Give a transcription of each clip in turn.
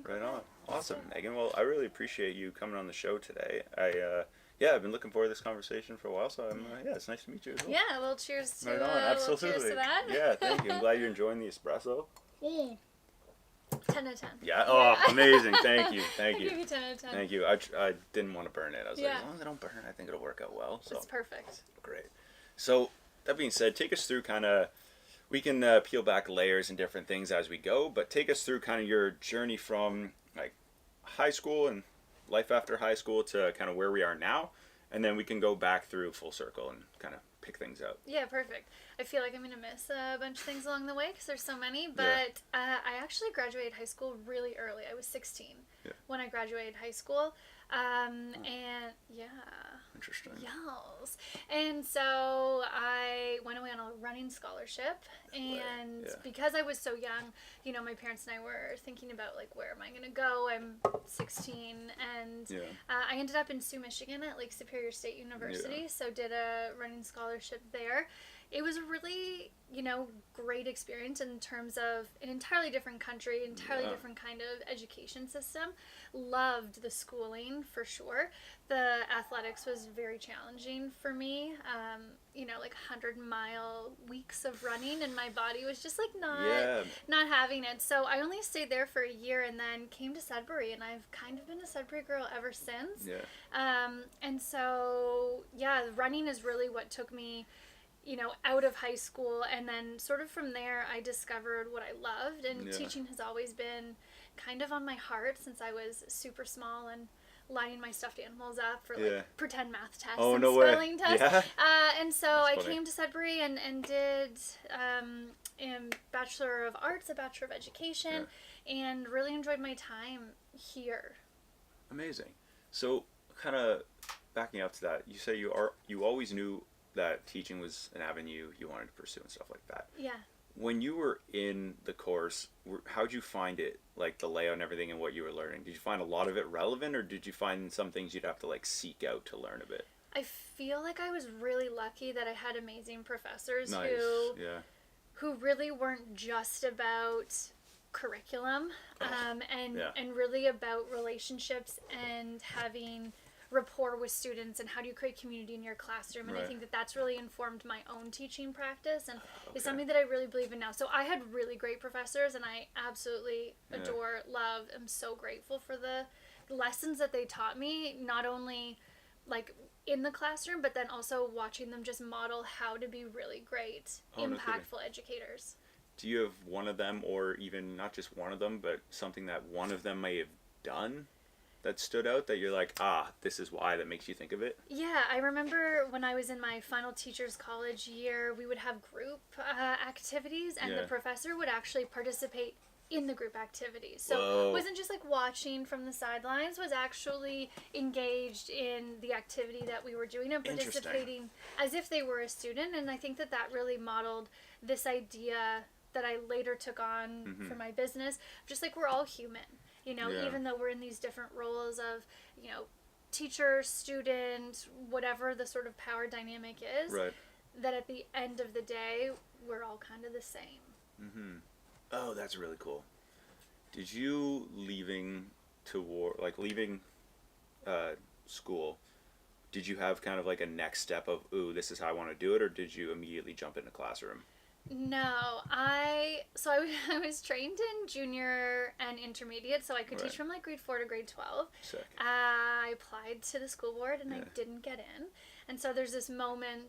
Right on. Awesome, Megan. Well, I really appreciate you coming on the show today. I've been looking forward to this conversation for a while, so it's nice to meet you as well. Yeah, well, cheers to Right on, absolutely. cheers to that. Yeah, thank you. I'm glad you're enjoying the espresso. 10 out of 10. Yeah. Oh, amazing. Thank you. Thank I'll you. give you 10 out of 10. Thank you. I didn't want to burn it. I was like, Yeah. as long as I don't burn it, I think it'll work out well. So It's perfect. great. So that being said, take us through we can peel back layers and different things as we go, but take us through kind of your journey from like high school and life after high school to kind of where we are now, and then we can go back through full circle and kind of pick things out. Yeah, perfect. I feel like I'm going to miss a bunch of things along the way because there's so many, but I actually graduated high school really early. I was 16 when I graduated high school. And yeah. Interesting. Yes. And so I went away on a running scholarship, and because I was so young, my parents and I were thinking about like, where am I going to go? I'm 16, and I ended up in Sioux, Michigan at Lake Superior State University, so did a running scholarship there. It was a really, great experience in terms of an entirely different country, entirely different kind of education system. Loved the schooling for sure. The athletics was very challenging for me. Like 100-mile weeks of running, and my body was just like not having it. So I only stayed there for a year and then came to Sudbury, and I've kind of been a Sudbury girl ever since. And so running is really what took me out of high school, and then sort of from there I discovered what I loved, and teaching has always been kind of on my heart since I was super small and lining my stuffed animals up for like pretend math tests and spelling tests. And so I came to Sudbury and did a Bachelor of Arts, a Bachelor of Education, and really enjoyed my time here. Amazing. So kind of backing up to that, you say you always knew that teaching was an avenue you wanted to pursue and stuff like that. Yeah. When you were in the course, how'd you find it, like the layout and everything and what you were learning? Did you find a lot of it relevant, or did you find some things you'd have to like seek out to learn a bit? I feel like I was really lucky that I had amazing professors who really weren't just about curriculum and really about relationships and having rapport with students and how do you create community in your classroom, and I think that that's really informed my own teaching practice and is something that I really believe in now. So I had really great professors, and I absolutely adore, love, am so grateful for the lessons that they taught me, not only like in the classroom, but then also watching them just model how to be really great, impactful educators. Do you have one of them, or even not just one of them, but something that one of them may have done that stood out that you're like, this is why, that makes you think of it? Yeah, I remember when I was in my final teacher's college year, we would have group activities, and the professor would actually participate in the group activities. So it wasn't just like watching from the sidelines, was actually engaged in the activity that we were doing and participating as if they were a student. And I think that really modeled this idea that I later took on for my business, just like we're all human. Even though we're in these different roles of, teacher, student, whatever the sort of power dynamic is, that at the end of the day, we're all kind of the same. Oh, that's really cool. Did you leaving school, did you have kind of like a next step of, this is how I want to do it, or did you immediately jump into classroom? No, I was trained in junior and intermediate, so I could teach from like grade 4 to grade 12. Sick. I applied to the school board and I didn't get in, and so there's this moment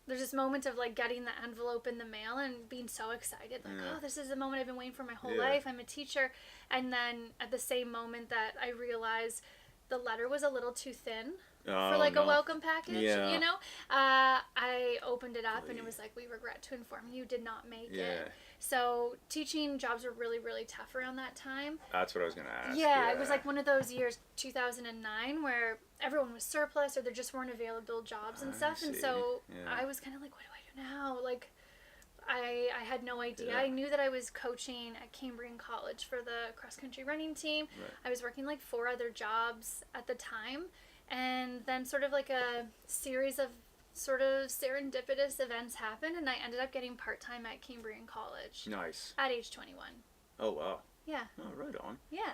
of like getting the envelope in the mail and being so excited, like this is the moment I've been waiting for my whole life. I'm a teacher, and then at the same moment that I realized the letter was a little too thin for like a welcome package, I opened it up and it was like, we regret to inform you did not make it. So teaching jobs were really, really tough around that time. That's what I was going to ask. Yeah, it was like one of those years, 2009, where everyone was surplus or there just weren't available jobs and stuff. And so I was kind of like, what do I do now? Like, I had no idea. I knew that I was coaching at Cambrian College for the cross-country running team. I was working like 4 other jobs at the time. And then sort of like a series of sort of serendipitous events happened, and I ended up getting part-time at Cambrian College. Nice. At age 21. Oh, wow. Yeah. Oh, right on. Yeah.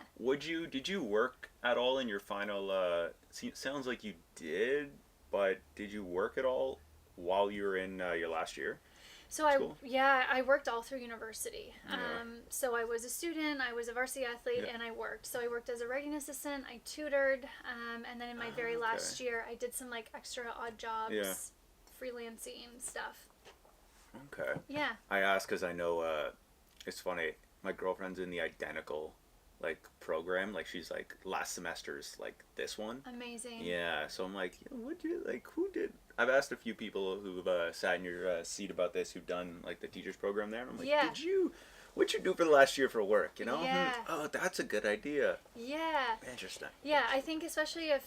Did you work at all in your final, sounds like you did, but did you work at all while you were in your last year? So I worked all through university. Yeah. So I was a student, I was a varsity athlete, and I worked. So I worked as a writing assistant, I tutored, and then in my very last year, I did some like extra odd jobs, freelancing stuff. Okay. Yeah. I asked because I know, it's funny, my girlfriend's in the identical like program, like she's like last semester's like this one. Amazing. Yeah, so I'm like, who did? I've asked a few people who've sat in your seat about this, who've done like the teachers program there, and I'm like, what'd you do for the last year for work? You know? Yeah. Oh, that's a good idea. Yeah. Interesting. Yeah, I think especially if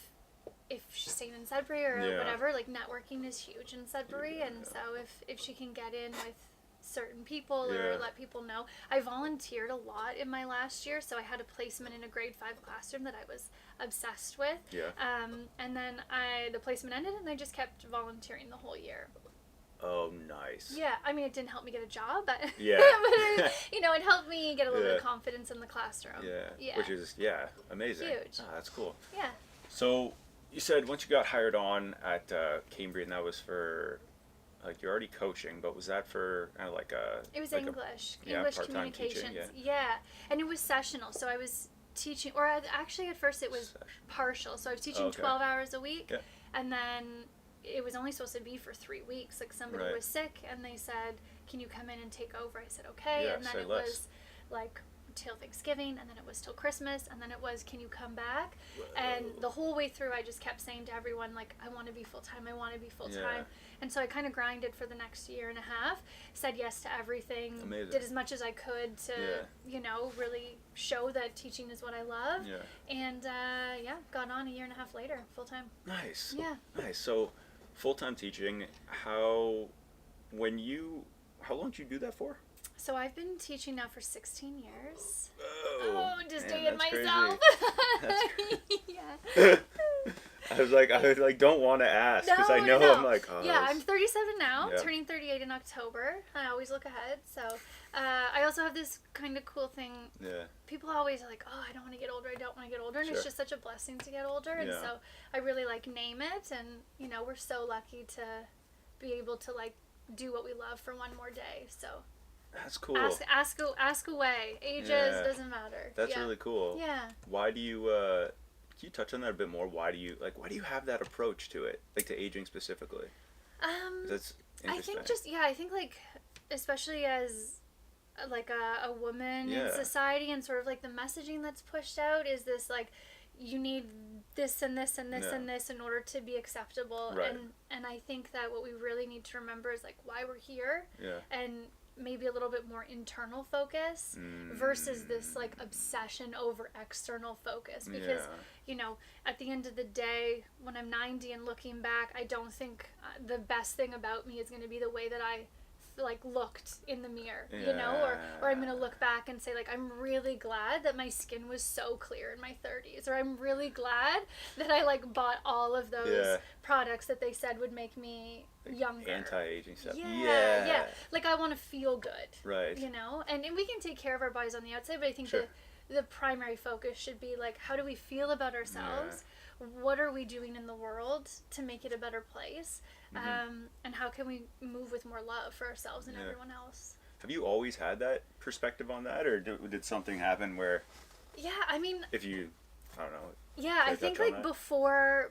she's staying in Sudbury or whatever, like networking is huge in Sudbury, and so if she can get in with certain people or let people know. I volunteered a lot in my last year, so I had a placement in a grade 5 classroom that I was obsessed with. Yeah. And then the placement ended and I just kept volunteering the whole year. Oh, nice. Yeah, I mean, it didn't help me get a job, but, but it helped me get a little bit of confidence in the classroom. Yeah. Which is, amazing. Huge. Oh, that's cool. Yeah. So, you said once you got hired on at Cambridge, and that was for... Like you're already coaching, but was that for kind of like a... It was like English part-time communications. teaching, And it was sessional, so I was teaching, or actually at first it was partial, so I was teaching 12 hours a week, and then it was only supposed to be for 3 weeks. Like somebody was sick, and they said, "Can you come in and take over?" I said, "Okay," and then it was like till Thanksgiving, and then it was till Christmas, and then it was, "Can you come back?" And the whole way through I just kept saying to everyone, like, I want to be full-time, I want to be full-time. And so I kind of grinded for the next year and a half, said yes to everything, did as much as I could to really show that teaching is what I love, and got on a year and a half later, full-time. Nice. Nice. So full-time teaching, how long did you do that for? So I've been teaching now for 16 years. Oh, just dating myself. That's crazy. I was like, don't want to ask because I know I'm like, oh. Yeah, I'm 37 now, turning 38 in October. I always look ahead. So I also have this kind of cool thing. Yeah. People always are like, oh, I don't want to get older. I don't want to get older. And it's just such a blessing to get older. And so I really like name it. And, we're so lucky to be able to like do what we love for one more day. So. That's cool. Ask away. Ages doesn't matter. That's really cool. Yeah. Why do you can you touch on that a bit more? Why do you have that approach to it? Like to aging specifically? That's interesting. I think like especially as like a woman in society, and sort of like the messaging that's pushed out is this like you need this and this and this and this in order to be acceptable. Right. And I think that what we really need to remember is like why we're here. Yeah. And maybe a little bit more internal focus versus this like obsession over external focus, because at the end of the day, when I'm 90 and looking back, I don't think the best thing about me is going to be the way that I like looked in the mirror, or I'm going to look back and say like, I'm really glad that my skin was so clear in my 30s, or I'm really glad that I like bought all of those products that they said would make me younger. Anti-aging stuff. Yeah. Like I want to feel good. Right. And we can take care of our bodies on the outside, but I think the primary focus should be like, how do we feel about ourselves? What are we doing in the world to make it a better place? And how can we move with more love for ourselves and everyone else? Have you always had that perspective on that, or did something happen where? Yeah, I mean. I don't know. Yeah, I think like before,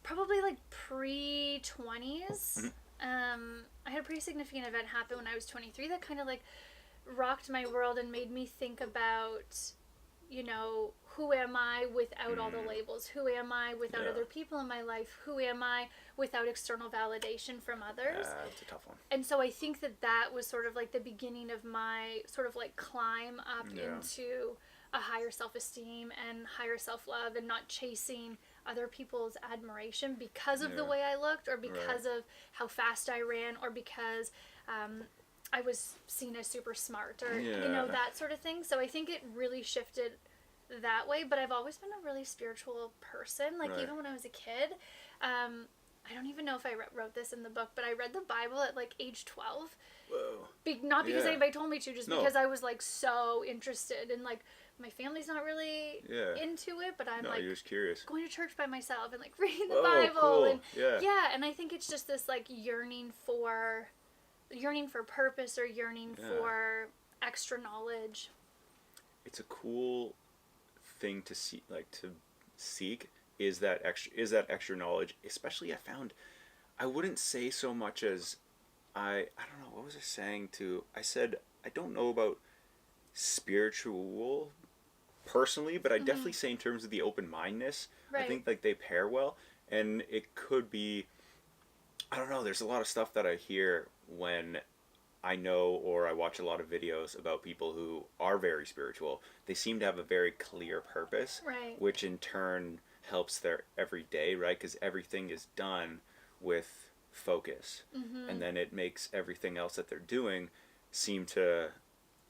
probably like pre-20s, I had a pretty significant event happen when I was 23 that kind of like rocked my world and made me think about, who am I without all the labels? Who am I without other people in my life? Who am I without external validation from others? It's a tough one. And so I think that was sort of like the beginning of my sort of like climb up into a higher self-esteem and higher self-love, and not chasing other people's admiration because of the way I looked, or because of how fast I ran, or because I was seen as super smart, or that sort of thing. So I think it really shifted that way. But I've always been a really spiritual person. Like even when I was a kid, I don't even know if I wrote this in the book, but I read the Bible at like age 12. Whoa. Not because Yeah. anybody told me to, just No. because I was like so interested, and like my family's not really into it, but I'm like you're just curious. going to church by myself and like reading the Whoa, Bible cool. and yeah, and I think it's just this like yearning for purpose, or yearning for extra knowledge. It's a cool thing to see, like to seek, is that extra knowledge. Especially, I wouldn't say so much as I don't know, what was I saying to, I said I don't know about spiritual personally, but I definitely say in terms of the open-mindedness. Right. I think like they pair well, and it could be, I don't know, there's a lot of stuff that I hear when I know or I watch a lot of videos about people who are very spiritual. They seem to have a very clear purpose, Right. which in turn helps their everyday, right? Because everything is done with focus, and then it makes everything else that they're doing seem to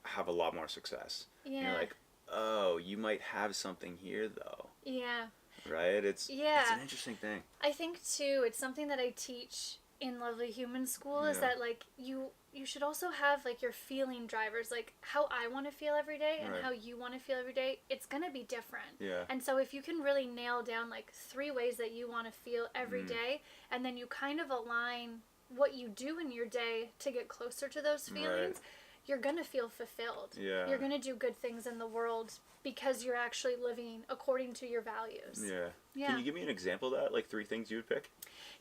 have a lot more success. Yeah. And you're like, oh, you might have something here though. Yeah. Right? It's an interesting thing. I think too, it's something that I teach in Lovely Human School, is that like you should also have like your feeling drivers, like how I want to feel every day and how you want to feel every day. It's going to be different. Yeah. And so if you can really nail down like 3 ways that you want to feel every day, and then you kind of align what you do in your day to get closer to those feelings, you're going to feel fulfilled. Yeah. You're going to do good things in the world because you're actually living according to your values. Yeah. Can you give me an example of that? Like 3 things you would pick?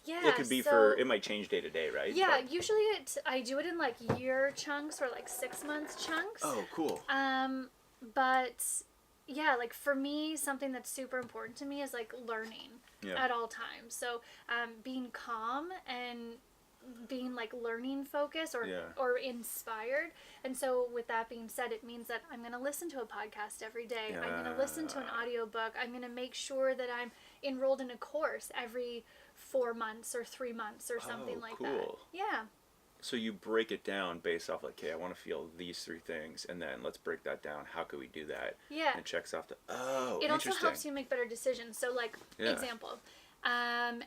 Yeah. It could be it might change day to day, right? Yeah, usually I do it in like year chunks, or like 6 month chunks. Oh, cool. But yeah, like for me, something that's super important to me is like learning at all times. So being calm and being like learning focused or inspired. And so with that being said, it means that I'm going to listen to a podcast every day. I'm going to listen to an audiobook. I'm going to make sure that I'm enrolled in a course every 4 months or 3 months or something like that. Yeah. So you break it down based off like, okay, I want to feel these 3 things, and then let's break that down. How could we do that? Yeah. And it checks off It also helps you make better decisions. So like, example,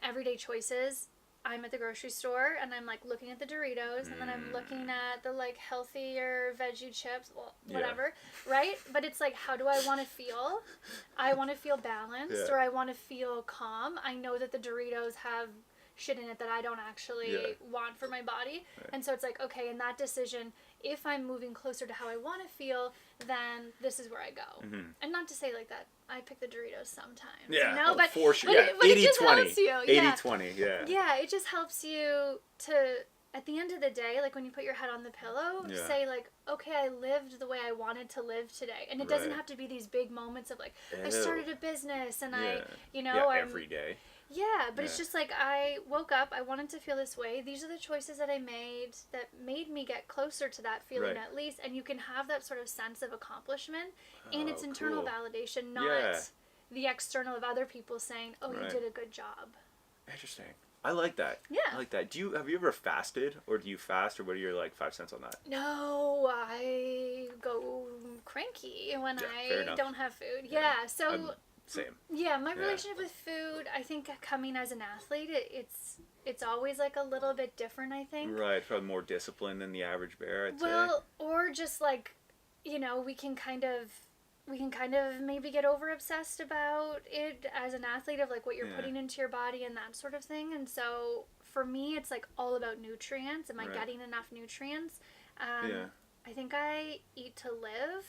everyday choices. I'm at the grocery store and I'm like looking at the Doritos, and then I'm looking at the like healthier veggie chips, whatever, right? But it's like, how do I want to feel? I want to feel balanced, or I want to feel calm. I know that the Doritos have shit in it that I don't actually want for my body. And so it's like, okay, in that decision, if I'm moving closer to how I want to feel, then this is where I go. And not to say like that I pick the Doritos sometimes. Yeah, you know? But, for sure. But 80, it just 20. helps you. 80-20, Yeah, it just helps you to, at the end of the day, like when you put your head on the pillow, say like, okay, I lived the way I wanted to live today. And it doesn't have to be these big moments of like, I started a business and I, every day. Yeah, but it's just like, I woke up, I wanted to feel this way. These are the choices that I made that made me get closer to that feeling at least. And you can have that sort of sense of accomplishment and it's internal validation, not the external of other people saying, oh, you did a good job. Interesting. I like that. Yeah. I like that. Have you ever fasted, or do you fast, or what are your like 5 cents on that? No, I go cranky when I don't have food. Yeah, so... Same. Yeah, my relationship with food, I think coming as an athlete, it's always like a little bit different, I think. Right, probably more disciplined than the average bear, I'd say. Well, or just like, we can kind of maybe get over obsessed about it as an athlete, of like what you're putting into your body and that sort of thing. And so for me, it's like all about nutrients. Am I getting enough nutrients? I think I eat to live.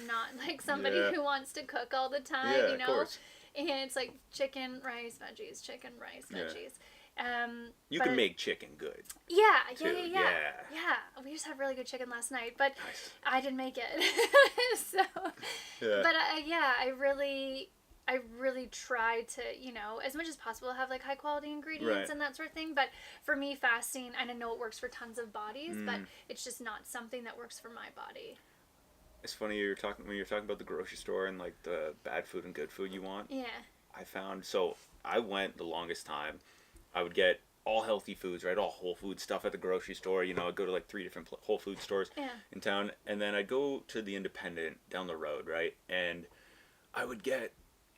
Not like somebody who wants to cook all the time, Of course. And it's like chicken, rice, veggies, chicken, rice, veggies. You can make chicken good. Yeah. We just had really good chicken last night, but I didn't make it. So, but I really try to, as much as possible, have like high quality ingredients and that sort of thing. But for me, fasting, and I know it works for tons of bodies, but it's just not something that works for my body. It's funny when you're talking about the grocery store and like the bad food and good food you want. Yeah. I went the longest time. I would get all healthy foods, right? All whole food stuff at the grocery store. I'd go to like 3 different whole food stores in town, and then I'd go to the independent down the road, right? And I would get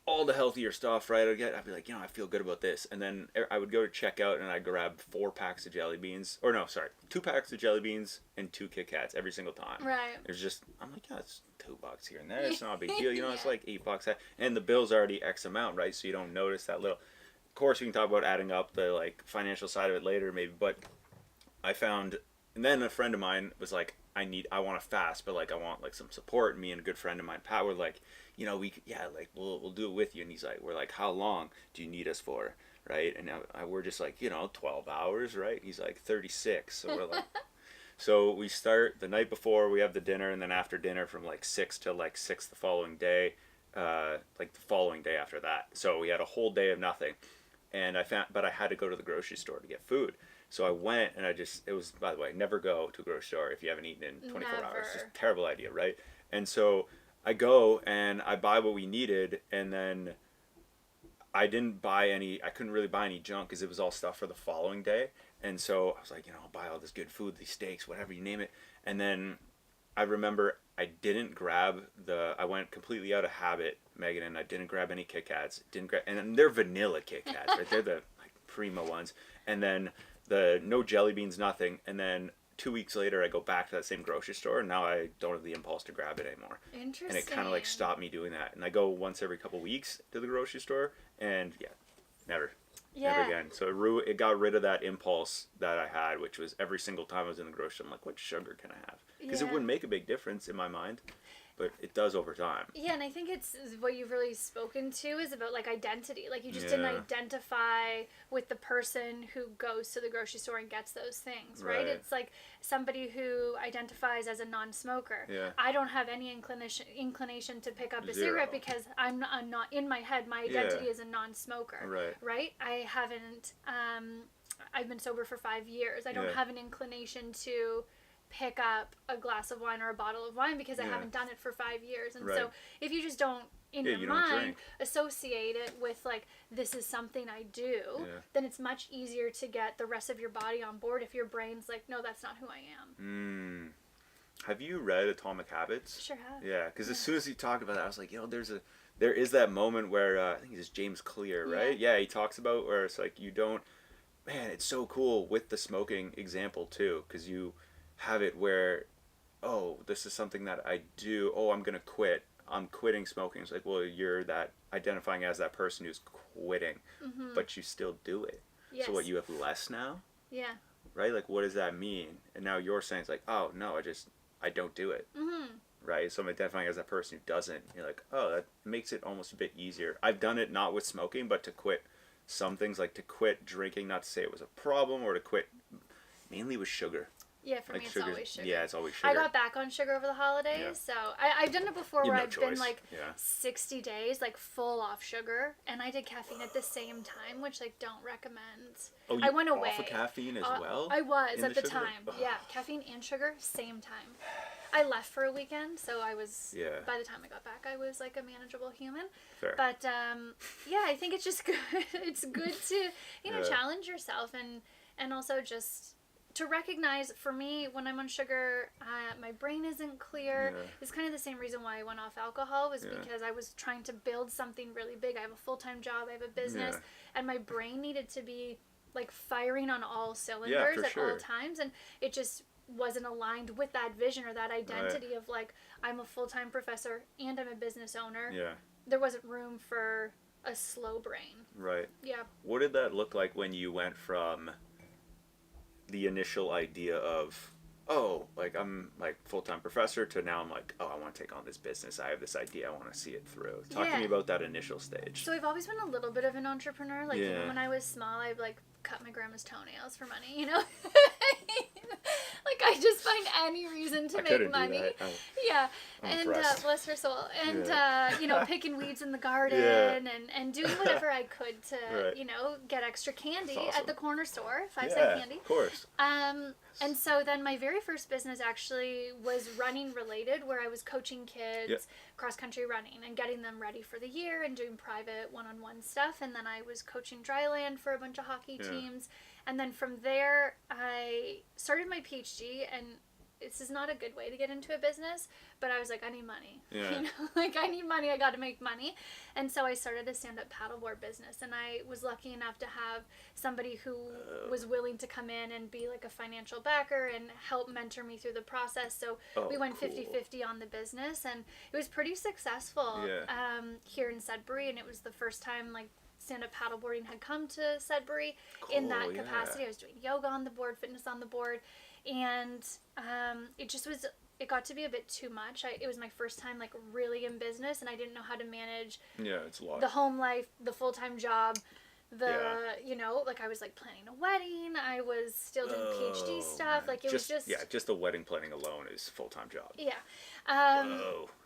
all the healthier stuff, right? I'd be like, I feel good about this. And then I would go to checkout and I'd grab 4 packs of jelly beans. Or no, sorry, 2 packs of jelly beans and 2 Kit Kats every single time. Right. It's just, I'm like, it's $2 here and there. It's not a big deal. It's like $8. And the bill's already X amount, right? So you don't notice that little. Of course, we can talk about adding up the like financial side of it later, maybe. But I found, and then a friend of mine was like, I want to fast, but like I want like some support. And me and a good friend of mine, Pat, were like, we'll do it with you. And he's like, we're like, how long do you need us for, right? And we're just like, 12 hours, right? He's like 36, so we're like, so we start the night before, we have the dinner, and then after dinner from like 6 to like 6 the following day, like the following day after that. So we had a whole day of nothing, and but I had to go to the grocery store to get food. So I went, and it was, by the way, never go to a grocery store if you haven't eaten in 24 Never. hours. It's just a terrible idea, right? And so I go, and I buy what we needed, and then I couldn't really buy any junk because it was all stuff for the following day. And so I was like, I'll buy all this good food, these steaks, whatever you name it. And then I remember I went completely out of habit, Megan, and I didn't grab any Kit Kats. And they're vanilla Kit Kats, right? They're the like primo ones. And then the no jelly beans, nothing. And then 2 weeks later, I go back to that same grocery store, and now I don't have the impulse to grab it anymore. Interesting. And it kind of like stopped me doing that. And I go once every couple weeks to the grocery store, and never again. So it got rid of that impulse that I had, which was every single time I was in the grocery store, I'm like, what sugar can I have? Because it wouldn't make a big difference in my mind, but it does over time. Yeah, and I think it's what you've really spoken to is about like identity. Like you just didn't identify with the person who goes to the grocery store and gets those things, right? It's like somebody who identifies as a non-smoker. Yeah. I don't have any inclination to pick up a cigarette because I'm not in my head. My identity is a non-smoker. Right? I haven't. I've been sober for 5 years. I don't have an inclination to pick up a glass of wine or a bottle of wine because I haven't done it for 5 years. And so if you just don't in your mind associate it with like this is something I do, then it's much easier to get the rest of your body on board if your brain's like, no, that's not who I am. Have you read Atomic Habits? Sure have. Yeah, because as soon as you talked about that, I was like, there is that moment where I think it's James Clear, right? Yeah, he talks about where it's like man, it's so cool with the smoking example too, because you have it where, this is something that I do. I'm gonna quit. I'm quitting smoking. It's like, well, you're identifying as that person who's quitting, but you still do it. Yes. So what, you have less now? Yeah. Right? Like, what does that mean? And now you're saying it's like, oh no, I don't do it. Right? So I'm identifying as that person who doesn't. You're like, that makes it almost a bit easier. I've done it not with smoking, but to quit some things, like to quit drinking, not to say it was a problem, or to quit mainly with sugar. Yeah, for me it's always sugar. Yeah, it's always sugar. I got back on sugar over the holidays, so I've done it before where I've been like 60 days, like full off sugar, and I did caffeine at the same time, which like don't recommend. Oh, I went away. Off of caffeine as well? I was at the time. Yeah, caffeine and sugar, same time. I left for a weekend, so I was, by the time I got back, I was like a manageable human. Fair. But, I think it's just good. It's good to, challenge yourself and also just to recognize, for me, when I'm on sugar, my brain isn't clear. It's kind of the same reason why I went off alcohol was because I was trying to build something really big. I have a full-time job, I have a business, and my brain needed to be like firing on all cylinders at all times, and it just wasn't aligned with that vision or that identity of like, I'm a full-time professor and I'm a business owner. There wasn't room for a slow brain. Right. Yeah. What did that look like when you went from the initial idea of, like I'm like full-time professor to now I'm like, I want to take on this business. I have this idea. I want to see it through. Talk to me about that initial stage. So I've always been a little bit of an entrepreneur. Like even when I was small, I'd like cut my grandma's toenails for money, Like I just find any reason to make money. And bless her soul. And picking weeds in the garden and doing whatever I could to get extra candy at the corner store, 5-cent candy. Of course. And so then my very first business actually was running related, where I was coaching kids cross country running and getting them ready for the year and doing private one-on-one stuff. And then I was coaching dryland for a bunch of hockey teams. And then from there, I started my PhD, and this is not a good way to get into a business, but I was like, I need money. Yeah. You know, like I need money, I got to make money. And so I started a stand-up paddleboard business, and I was lucky enough to have somebody who was willing to come in and be like a financial backer and help mentor me through the process. So we went 50-50 on the business, and it was pretty successful here in Sudbury, and it was the first time like stand-up paddleboarding had come to Sudbury in that capacity. I was doing yoga on the board, fitness on the board, and it got to be a bit too much. It was my first time like really in business, and I didn't know how to manage it's a lot. the home life, the full-time job, you know, like I was like planning a wedding, I was still doing PhD stuff, like it was just just the wedding planning alone is full-time job.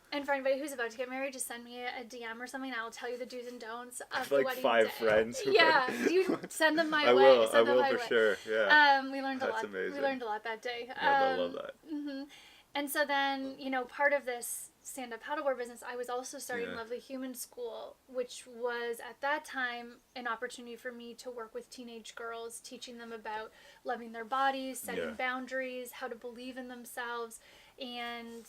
And for anybody who's about to get married, just send me a DM or something. I'll tell you the do's and don'ts of like the wedding 5 day. friends. Yeah, you send them my I way. will. I will for sure. Yeah. We learned a lot. Amazing. We learned a lot that day. I love that. Mm-hmm. And so then, you know, part of this stand-up paddleboard business, I was also starting Lovely Human School, which was at that time an opportunity for me to work with teenage girls, teaching them about loving their bodies, setting boundaries, how to believe in themselves, and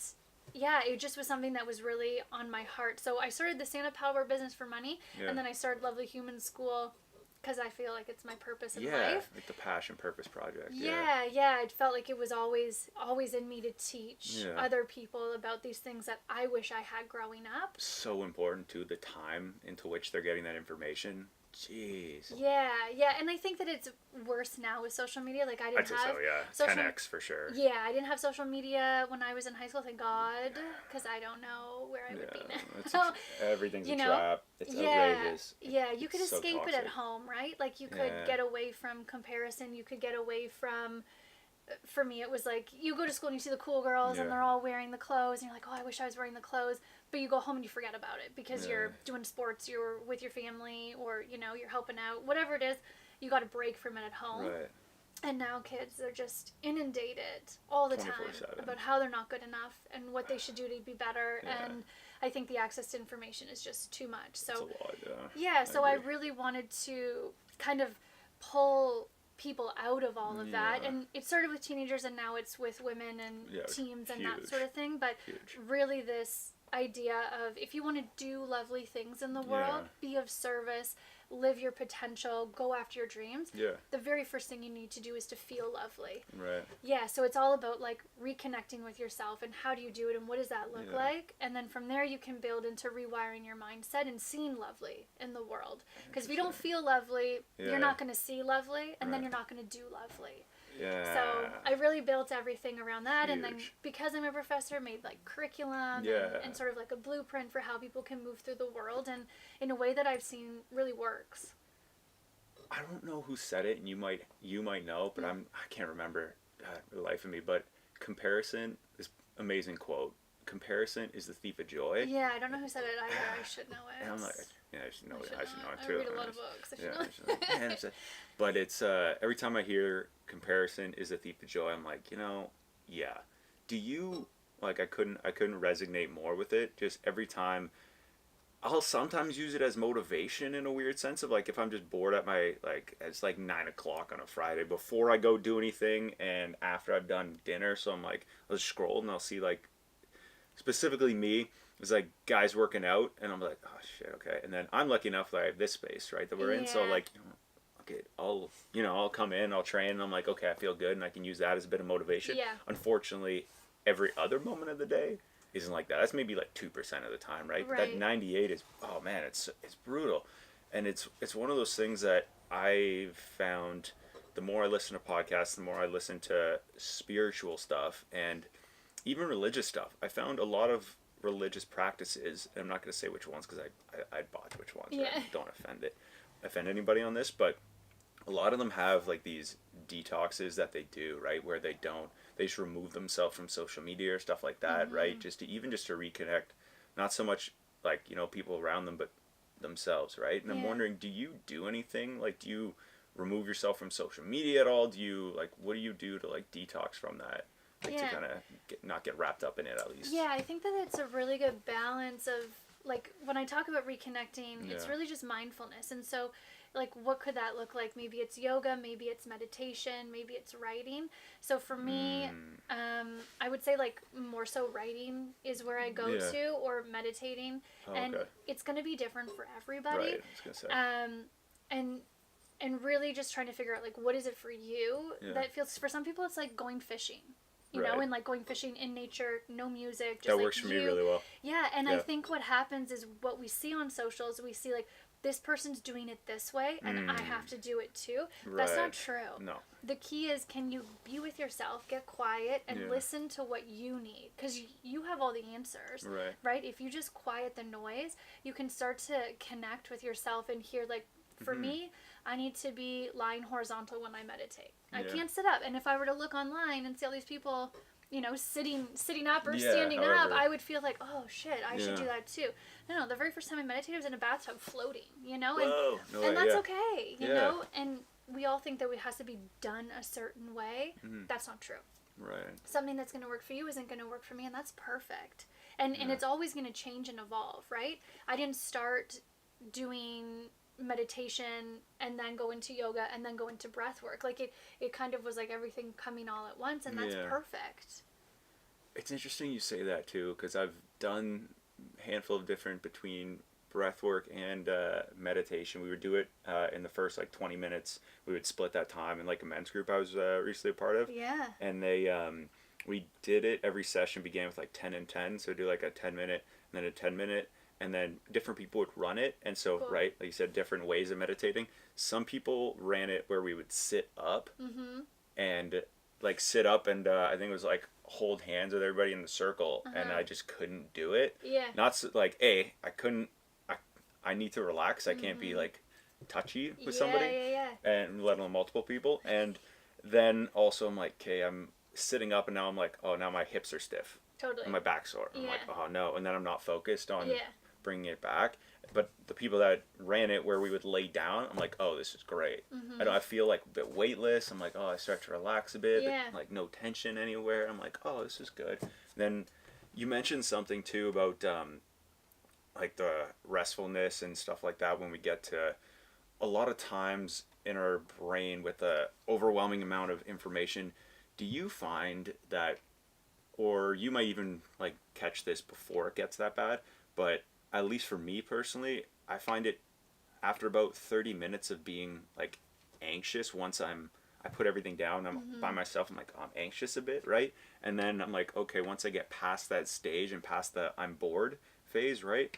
it just was something that was really on my heart. So I started the stand-up paddleboard business for money, and then I started Lovely Human School because I feel like it's my purpose in life. Like the passion purpose project. Yeah. It felt like it was always in me to teach other people about these things that I wish I had growing up. So important too, the time into which they're getting that information. Jeez. Yeah, and I think that it's worse now with social media. Like I didn't have 10x for sure. Yeah, I didn't have social media when I was in high school, thank God, because I don't know where I would be now. Everything's a trap. It's outrageous. Yeah, you could escape toxic. it at home, right? Like you could get away from comparison. You could get away from. For me, it was like you go to school and you see the cool girls and they're all wearing the clothes, and you're like, oh, I wish I was wearing the clothes. But you go home and you forget about it because you're doing sports, you're with your family, or, you know, you're helping out. Whatever it is, you got to break from it at home. Right. And now kids are just inundated all the time 24/7. about how they're not good enough and what they should do to be better. And I think the access to information is just too much. So, it's a lot, so I really wanted to kind of pull people out of all of that, and it started with teenagers and now it's with women and teens and that sort of thing, but really this idea of if you want to do lovely things in the world, be of service, live your potential, go after your dreams, the very first thing you need to do is to feel lovely. Right. So it's all about like reconnecting with yourself and how do you do it and what does that look like, and then from there you can build into rewiring your mindset and seeing lovely in the world, because if you don't feel lovely, you're not going to see lovely, and then you're not going to do lovely. So I really built everything around that, and then because I'm a professor, made like curriculum and sort of like a blueprint for how people can move through the world, and in a way that I've seen really works. I don't know who said it, and you might know, but I can't remember for the life of me. But comparison is amazing quote. Comparison is the thief of joy. Yeah, I don't know who said it either. I should know it. And I'm like, I should know it. I should know it too. I read a lot of books. I should know it. But it's every time I hear comparison is a thief of joy, I'm like, do you like? I couldn't resonate more with it. Just every time, I'll sometimes use it as motivation in a weird sense of like if I'm just bored at my it's like 9 o'clock on a Friday before I go do anything and after I've done dinner, so I'm like I'll just scroll and I'll see like specifically me. It's like guys working out, and I'm like, oh shit, okay. And then I'm lucky enough that I have this space, right, that we're in. So like, okay, I'll come in, I'll train, and I'm like, okay, I feel good, and I can use that as a bit of motivation. Yeah. Unfortunately, every other moment of the day isn't like that. That's maybe like 2% of the time, right? But that 98 is, oh man, it's brutal, and it's one of those things that I've found. The more I listen to podcasts, the more I listen to spiritual stuff and even religious stuff. I found a lot of religious practices, and I'm not going to say which ones because I'd botch which ones. Yeah. Right? Don't offend anybody on this, but a lot of them have like these detoxes that they do, right, where they just remove themselves from social media or stuff like that, right, just to reconnect, not so much like people around them, but themselves, right? And I'm wondering, do you do anything like, do you remove yourself from social media at all? Do you like, what do you do to like detox from that? Like to kind of not get wrapped up in it at least. Yeah, I think that it's a really good balance of like when I talk about reconnecting, it's really just mindfulness. And so like what could that look like? Maybe it's yoga, maybe it's meditation, maybe it's writing. So for me, I would say like more so writing is where I go to, or meditating. And it's going to be different for everybody. Right, I was gonna say. And really just trying to figure out like what is it for you that feels, for some people it's like going fishing, you know, and like going fishing in nature, no music, just that like works for me really well. I think what happens is what we see on socials, we see like this person's doing it this way and I have to do it too. That's not true. No. The key is, can you be with yourself, get quiet, and listen to what you need, because you have all the answers, right? If you just quiet the noise, you can start to connect with yourself and hear like, for me, I need to be lying horizontal when I meditate. I can't sit up. And if I were to look online and see all these people, you know, sitting up or standing up, I would feel like, oh shit, I should do that too. No, the very first time I meditated, I was in a bathtub floating, you know, and that's okay, you know. And we all think that it has to be done a certain way. That's not true. Right. Something that's going to work for you isn't going to work for me, and that's perfect. And it's always going to change and evolve, right? I didn't start doing meditation and then go into yoga and then go into breath work. Like it kind of was like everything coming all at once, and that's perfect. It's interesting you say that too, because I've done a handful of different between breath work and meditation. We would do it in the first like 20 minutes. We would split that time in like a men's group I was recently a part of. Yeah. And they we did it, every session began with like 10 and 10, so do like a 10-minute and then a 10-minute, and then different people would run it. And so, right, like you said, different ways of meditating. Some people ran it where we would sit up and like sit up and I think it was like hold hands with everybody in the circle, and I just couldn't do it. Yeah. Not like, I couldn't, I need to relax. I can't be like touchy with somebody and let alone multiple people. And then also I'm like, okay, I'm sitting up and now I'm like, oh, now my hips are stiff. Totally. And my back's sore. I'm like, oh no. And then I'm not focused on bringing it back. But the people that ran it where we would lay down, I'm like, oh, this is great. I feel like a bit weightless. I'm like, oh, I start to relax a bit. Like no tension anywhere. I'm like, oh, this is good. Then you mentioned something too about like the restfulness and stuff like that when we get to a lot of times in our brain with the overwhelming amount of information. Do you find that, or you might even like catch this before it gets that bad, but at least for me personally, I find it after about 30 minutes of being like anxious, once I put everything down, I'm by myself, I'm like, oh, I'm anxious a bit, right? And then I'm like, okay, once I get past that stage and past the I'm bored phase, right?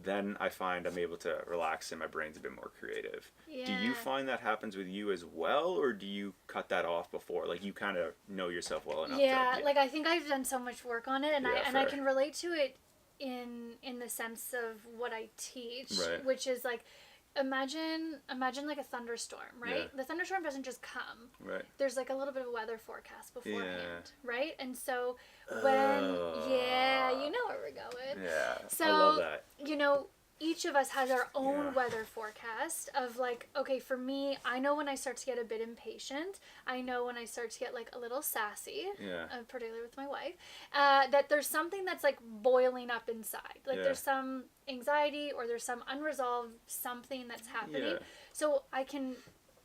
Then I find I'm able to relax and my brain's a bit more creative. Yeah. Do you find that happens with you as well, or do you cut that off before? Like you kind of know yourself well enough. Yeah, like I think I've done so much work on it, and I can relate to it in the sense of what I teach, which is like, imagine like a thunderstorm, right? Yeah. The thunderstorm doesn't just come. Right. There's like a little bit of a weather forecast beforehand, right? And so when you know where we're going. Yeah. So, I love that. You know, each of us has our own weather forecast of like, okay, for me, I know when I start to get a bit impatient. I know when I start to get like a little sassy, particularly with my wife, that there's something that's like boiling up inside. Like there's some anxiety or there's some unresolved something that's happening. Yeah. So I can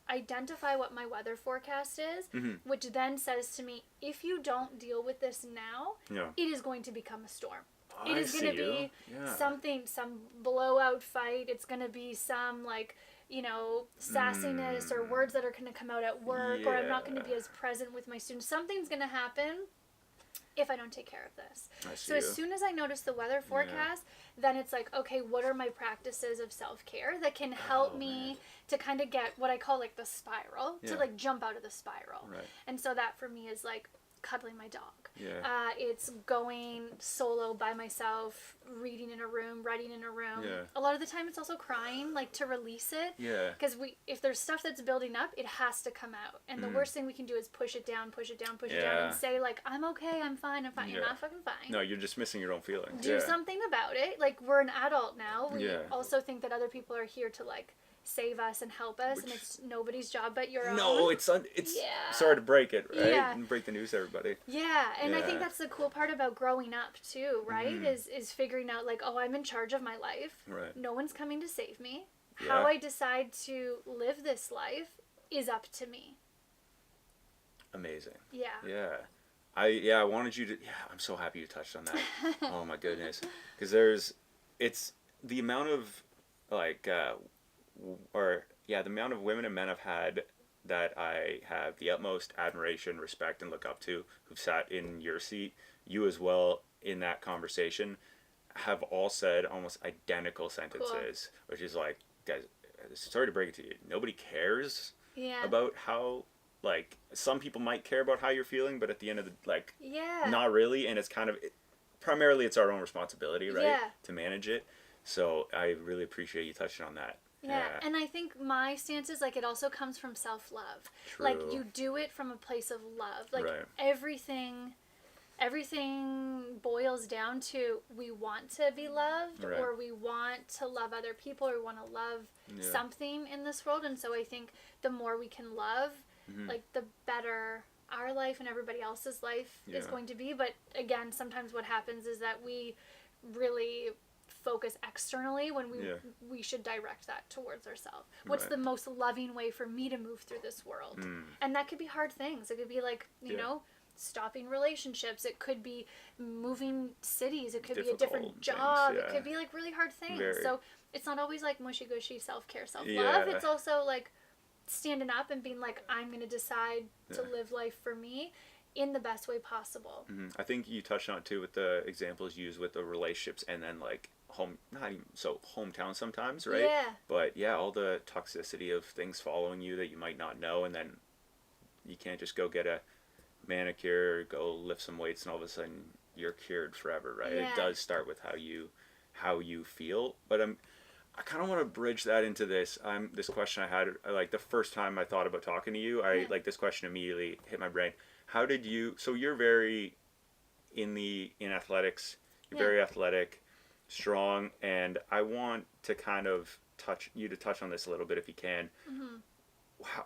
identify what my weather forecast is, which then says to me, if you don't deal with this now, it is going to become a storm. It is going to be some blowout fight. It's going to be some like, you know, sassiness or words that are going to come out at work, or I'm not going to be as present with my students. Something's going to happen if I don't take care of this. So as soon as I notice the weather forecast, then it's like, okay, what are my practices of self-care that can help me to kind of get what I call like the spiral, to like jump out of the spiral. Right. And so that for me is like cuddling my dog. Yeah. It's going solo by myself, reading in a room, writing in a room. Yeah. A lot of the time it's also crying, like to release it. Yeah. Because if there's stuff that's building up, it has to come out. And the worst thing we can do is push it down, and say like, I'm okay, I'm fine. You're not fucking fine. No, you're just missing your own feelings. Do something about it. Like, we're an adult now. We also think that other people are here to like save us and help us, and it's nobody's job but your own. No, it's sorry to break it, right? Yeah. And break the news to everybody. Yeah, and I think that's the cool part about growing up too, right? Mm-hmm. Is figuring out like, oh, I'm in charge of my life. Right. No one's coming to save me. Yeah. How I decide to live this life is up to me. Amazing. Yeah. Yeah. I wanted you to, I'm so happy you touched on that. Oh my goodness. Because it's the amount of like, the amount of women and men I've had that I have the utmost admiration, respect, and look up to, who've sat in your seat, you as well, in that conversation, have all said almost identical sentences, which is like, guys, sorry to break it to you, nobody cares about how, like, some people might care about how you're feeling, but at the end of the, like, not really, and it's kind of, primarily it's our own responsibility, right, to manage it. So I really appreciate you touching on that. Yeah, and I think my stance is, like, it also comes from self-love. True. Like, you do it from a place of love. Like, everything boils down to, we want to be loved, or we want to love other people, or we want to love something in this world. And so I think the more we can love, like, the better our life and everybody else's life is going to be. But again, sometimes what happens is that we really focus externally when we should direct that towards ourselves. What's the most loving way for me to move through this world? And that could be hard things. It could be like, you know, stopping relationships. It could be moving cities. It could be a different job. It could be like really hard things. So it's not always like mushy-gushy self-care, self-love. It's also like standing up and being like, I'm going to decide to live life for me in the best way possible. I think you touched on it too with the examples used with the relationships, and then like not even so hometown sometimes, right? Yeah. But yeah, all the toxicity of things following you that you might not know, and then you can't just go get a manicure, go lift some weights, and all of a sudden you're cured forever, right? It does start with how you feel. But I kind of want to bridge that into this. This question I had, like the first time I thought about talking to you, like this question immediately hit my brain. How did you? So you're very in athletics. You're very athletic, strong, and I want to kind of touch on this a little bit if you can.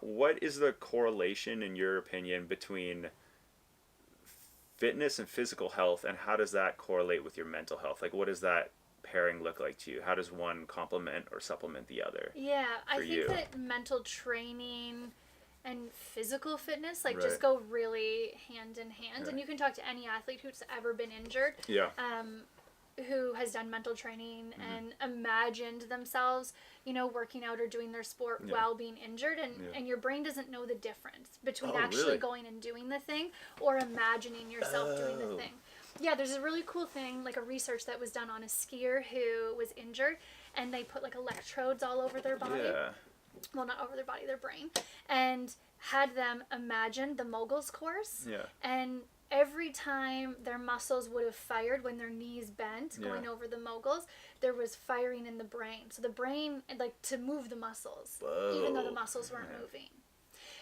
What is the correlation, in your opinion, between fitness and physical health, and how does that correlate with your mental health? Like, what does that pairing look like to you? How does one complement or supplement the other? Yeah, I think that mental training and physical fitness just go really hand in hand. And you can talk to any athlete who's ever been injured, who has done mental training and imagined themselves, you know, working out or doing their sport while being injured, and your brain doesn't know the difference between actually going and doing the thing or imagining yourself doing the thing. Yeah, there's a really cool thing, like a research that was done on a skier who was injured, and they put like electrodes all over their body. Well, not over their body, their brain, and had them imagine the mogul's course. And every time their muscles would have fired when their knees bent going over the moguls, there was firing in the brain. So the brain, like, to move the muscles, even though the muscles weren't moving.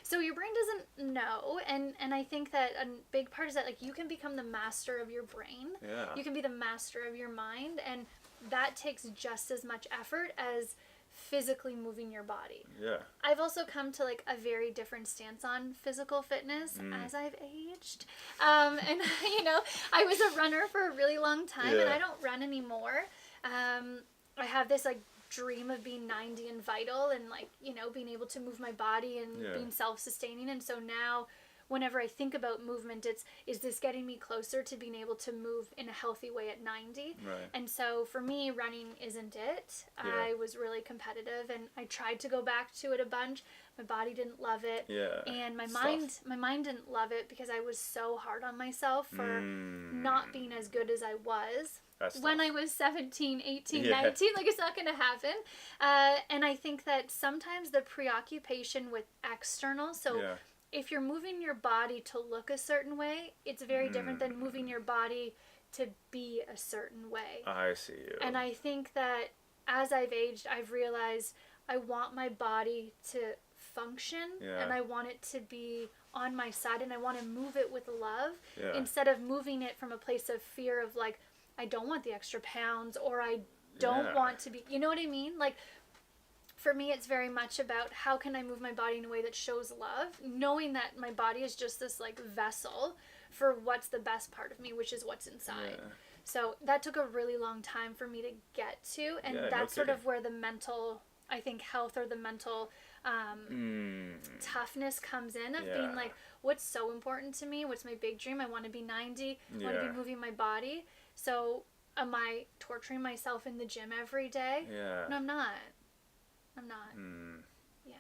So your brain doesn't know, and I think that a big part is that, like, you can become the master of your brain. You can be the master of your mind, and that takes just as much effort as physically moving your body. I've also come to like a very different stance on physical fitness as I've aged. And you know, I was a runner for a really long time, and I don't run anymore. I have this like dream of being 90 and vital, and like, you know, being able to move my body and being self-sustaining. And so now whenever I think about movement, is this getting me closer to being able to move in a healthy way at 90? And so for me, running isn't it. I was really competitive, and I tried to go back to it a bunch. My body didn't love it. And my mind didn't love it, because I was so hard on myself for not being as good as I was. When I was 17, 18, 19, like, it's not going to happen. And I think that sometimes the preoccupation with external, if you're moving your body to look a certain way, it's very different than moving your body to be a certain way. I see you. And I think that as I've aged, I've realized I want my body to function, and I want it to be on my side, and I want to move it with love instead of moving it from a place of fear of like, I don't want the extra pounds, or I don't want to be, you know what I mean? Like, for me, it's very much about how can I move my body in a way that shows love, knowing that my body is just this like vessel for what's the best part of me, which is what's inside. Yeah. So that took a really long time for me to get to, and that's sort of where the mental, I think, health or the mental toughness comes in of being like, what's so important to me? What's my big dream? I want to be 90. I want to be moving my body. So am I torturing myself in the gym every day? Yeah. No, I'm not. Yeah.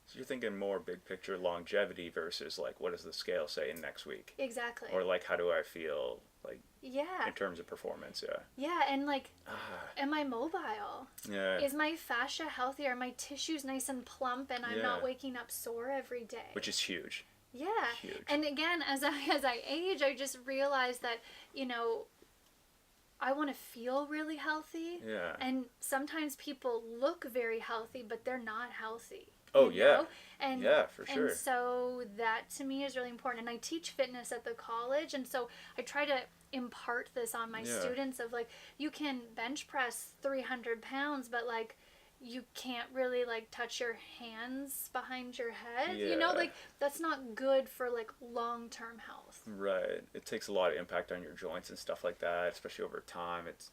So you're thinking more big picture longevity versus like, what does the scale say in next week? Exactly. Or like, how do I feel like in terms of performance? Yeah, and like, am I mobile? Yeah. Is my fascia healthy? Are my tissues nice and plump and I'm not waking up sore every day? Which is huge. Yeah. Huge. And again, as I age, I just realized that, I want to feel really healthy. Yeah. And sometimes people look very healthy, but they're not healthy. Oh, know? And, yeah, for sure. And so that to me is really important. And I teach fitness at the college. And so I try to impart this on my students of like, you can bench press 300 pounds, but like, you can't really like touch your hands behind your head. Like that's not good for like long-term health. Right. It takes a lot of impact on your joints and stuff like that, especially over time. It's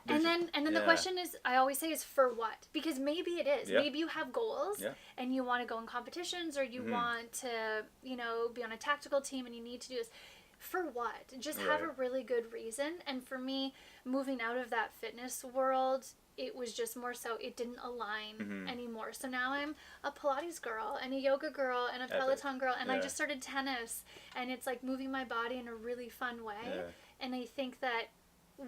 and then the question is, I always say, is for what? Because maybe it is. Maybe you have goals and you want to go in competitions, or you want to, be on a tactical team and you need to do this. For what? Just have a really good reason. And for me, moving out of that fitness world, it was just more so it didn't align anymore. So now I'm a Pilates girl and a yoga girl and a Peloton girl, and I just started tennis, and it's like moving my body in a really fun way. Yeah. And I think that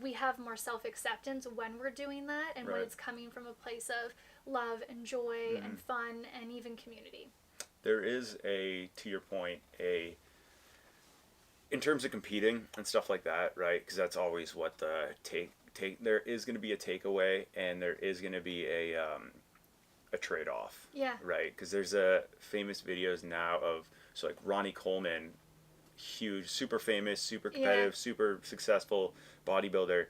we have more self-acceptance when we're doing that, and when it's coming from a place of love and joy and fun and even community. There is to your point, in terms of competing and stuff like that, right? Because that's always what the there is going to be a takeaway, and there is going to be a trade-off. Yeah. Right? Because there's a famous videos now of, so like Ronnie Coleman, huge, super famous, super competitive, super successful bodybuilder.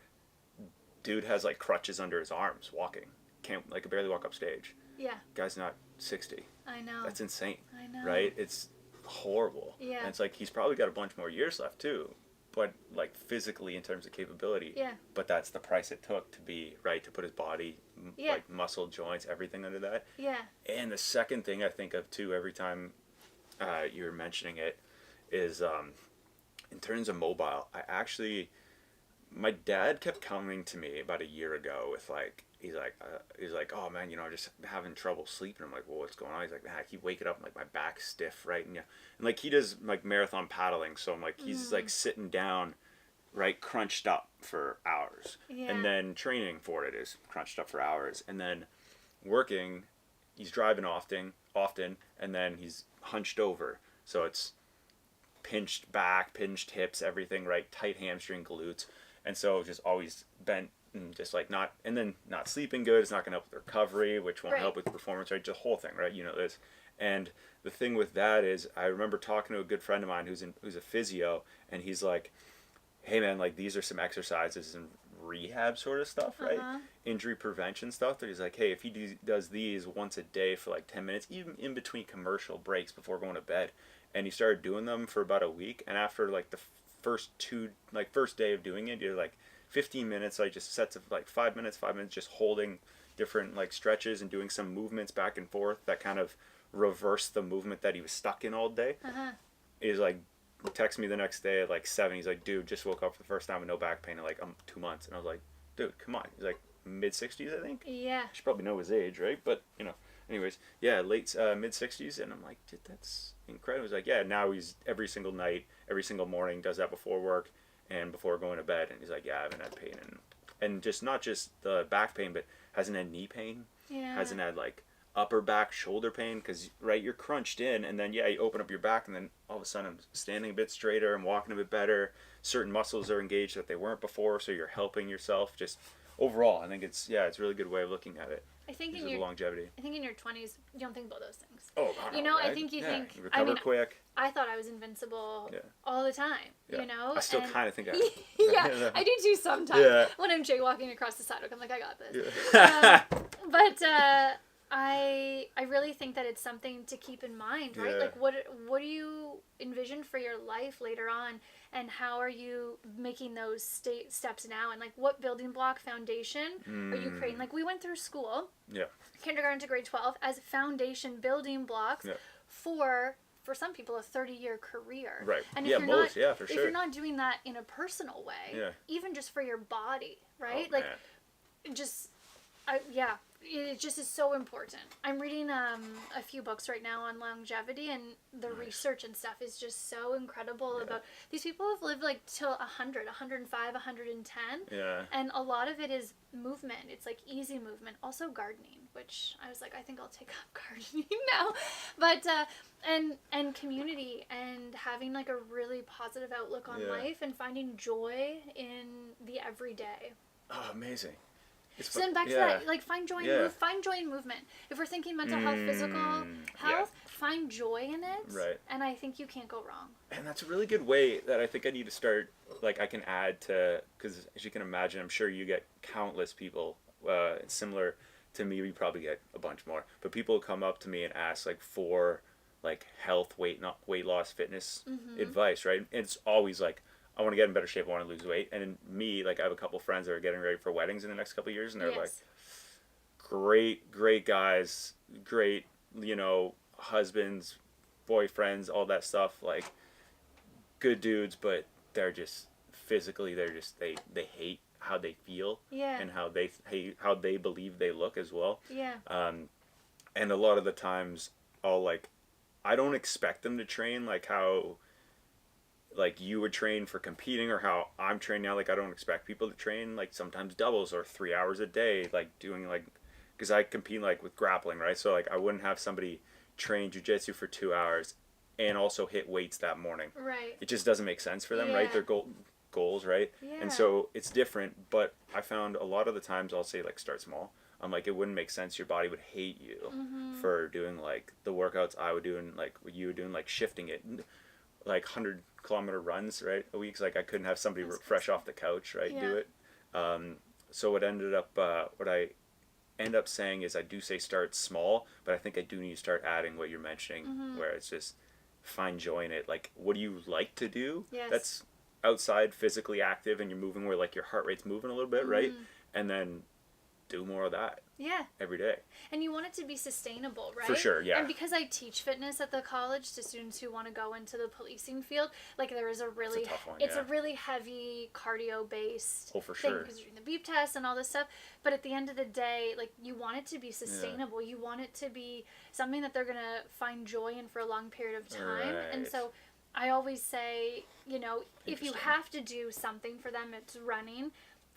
Dude has like crutches under his arms walking. Can't like barely walk up stage. Yeah. Guy's not 60. I know. That's insane. I know. Right? It's horrible. Yeah. And it's like he's probably got a bunch more years left too. But like physically in terms of capability. Yeah. But that's the price it took to be right, to put his body, like muscle, joints, everything under that. Yeah. And the second thing I think of too every time you're mentioning it is in terms of mobile. My dad kept coming to me about a year ago with like, he's like, oh man, I'm just having trouble sleeping. I'm like, well, what's going on? He's like, I keep waking up and like my back's stiff, right? And like he does like marathon paddling, so I'm like, he's like sitting down, right, crunched up for hours, and then training for it is crunched up for hours, and then working, he's driving often, and then he's hunched over, so it's pinched back, pinched hips, everything, right, tight hamstring, glutes, and so just always bent. And just like not sleeping good, it's not going to help with recovery, which won't help with performance, right? Just the whole thing, right? This. And the thing with that is, I remember talking to a good friend of mine who's a physio, and he's like, hey man, like these are some exercises and rehab sort of stuff, right? Injury prevention stuff. That he's like, hey, if he does these once a day for like 10 minutes, even in between commercial breaks before going to bed, and he started doing them for about a week, and after like the first day of doing it, you're like 15 minutes, like just sets of like 5 minutes, just holding different like stretches and doing some movements back and forth that kind of reverse the movement that he was stuck in all day. He's like, text me the next day at like 7. He's like, dude, just woke up for the first time with no back pain in like 2 months. And I was like, dude, come on. He's like mid-60s, I think. Yeah. You should probably know his age, right? But anyways, late mid-60s, and I'm like, dude, that's incredible. He's like, yeah, now he's every single night, every single morning, does that before work and before going to bed. And he's like, yeah, I haven't had pain, and just not just the back pain, but hasn't had knee pain, hasn't had like upper back, shoulder pain, because right, you're crunched in, and then you open up your back, and then all of a sudden I'm standing a bit straighter, I'm walking a bit better, certain muscles are engaged that they weren't before, so you're helping yourself. Just overall, I think it's a really good way of looking at it. I think in your longevity. I think in your 20s, you don't think about those things. Oh, God, right? I think you think. You recover quick. I thought I was invincible all the time. I still kind of think I. I do too sometimes. Yeah. When I'm jaywalking across the sidewalk, I'm like, I got this. But I really think that it's something to keep in mind, right? Yeah. Like what do you envision for your life later on, and how are you making those steps now, and like what building block foundation are you creating? Like we went through school, Yeah. kindergarten to grade 12, as foundation building blocks Yeah. for some people a 30-year career. Right. And Yeah, if you're most, not, yeah, for if sure. you're not doing that in a personal way, Yeah. even just for your body, right? Oh, like man. just yeah, it just is so important. I'm reading a few books right now on longevity, and the Nice. research and stuff is just so incredible about these people have lived like till 100, 105, 110. Yeah. And a lot of it is movement. It's like easy movement. Also gardening, which I was like, I think I'll take up gardening now. But and community, and having like a really positive outlook on life, and finding joy in the everyday. Oh, amazing. So then back to that, like find joy in movement. If we're thinking mental health, physical health, find joy in it. Right. And I think you can't go wrong. And that's a really good way that I think I need to start, like I can add to, because as you can imagine, I'm sure you get countless people similar to me. We probably get a bunch more. But people come up to me and ask like for like health, weight loss, fitness advice, right? And it's always like, I want to get in better shape, I want to lose weight. And in me, like I have a couple friends that are getting ready for weddings in the next couple of years, and they're like, great guys, great, husbands, boyfriends, all that stuff, like good dudes, but they're just physically, they hate how they feel, and how they hate how they believe they look as well. And a lot of the times I don't expect them to train like how like you would train for competing, or how I'm trained now. Like I don't expect people to train like sometimes doubles or 3 hours a day, like doing like, because I compete like with grappling, right? So like I wouldn't have somebody train jiu-jitsu for 2 hours and also hit weights that morning. Right. It just doesn't make sense for them, right? Their goals, right? And so it's different, but I found a lot of the times I'll say like start small. I'm like, it wouldn't make sense. Your body would hate you for doing like the workouts I would do, and like what you were doing, like shifting it, like 100-kilometer runs, right, a week. Like I couldn't have somebody fresh off the couch, right, do it. So what I end up saying is I do say start small, but I think I do need to start adding what you're mentioning, where it's just find joy in it. Like, what do you like to do? That's outside, physically active, and you're moving where like your heart rate's moving a little bit, right? And then do more of that every day. And you want it to be sustainable, right? For sure, yeah. And because I teach fitness at the college to students who want to go into the policing field, like there is a really, it's a really heavy cardio based for sure, because you're doing the beep test and all this stuff. But at the end of the day, like you want it to be sustainable. You want it to be something that they're gonna find joy in for a long period of time. And so I always say, if you have to do something for them, it's running.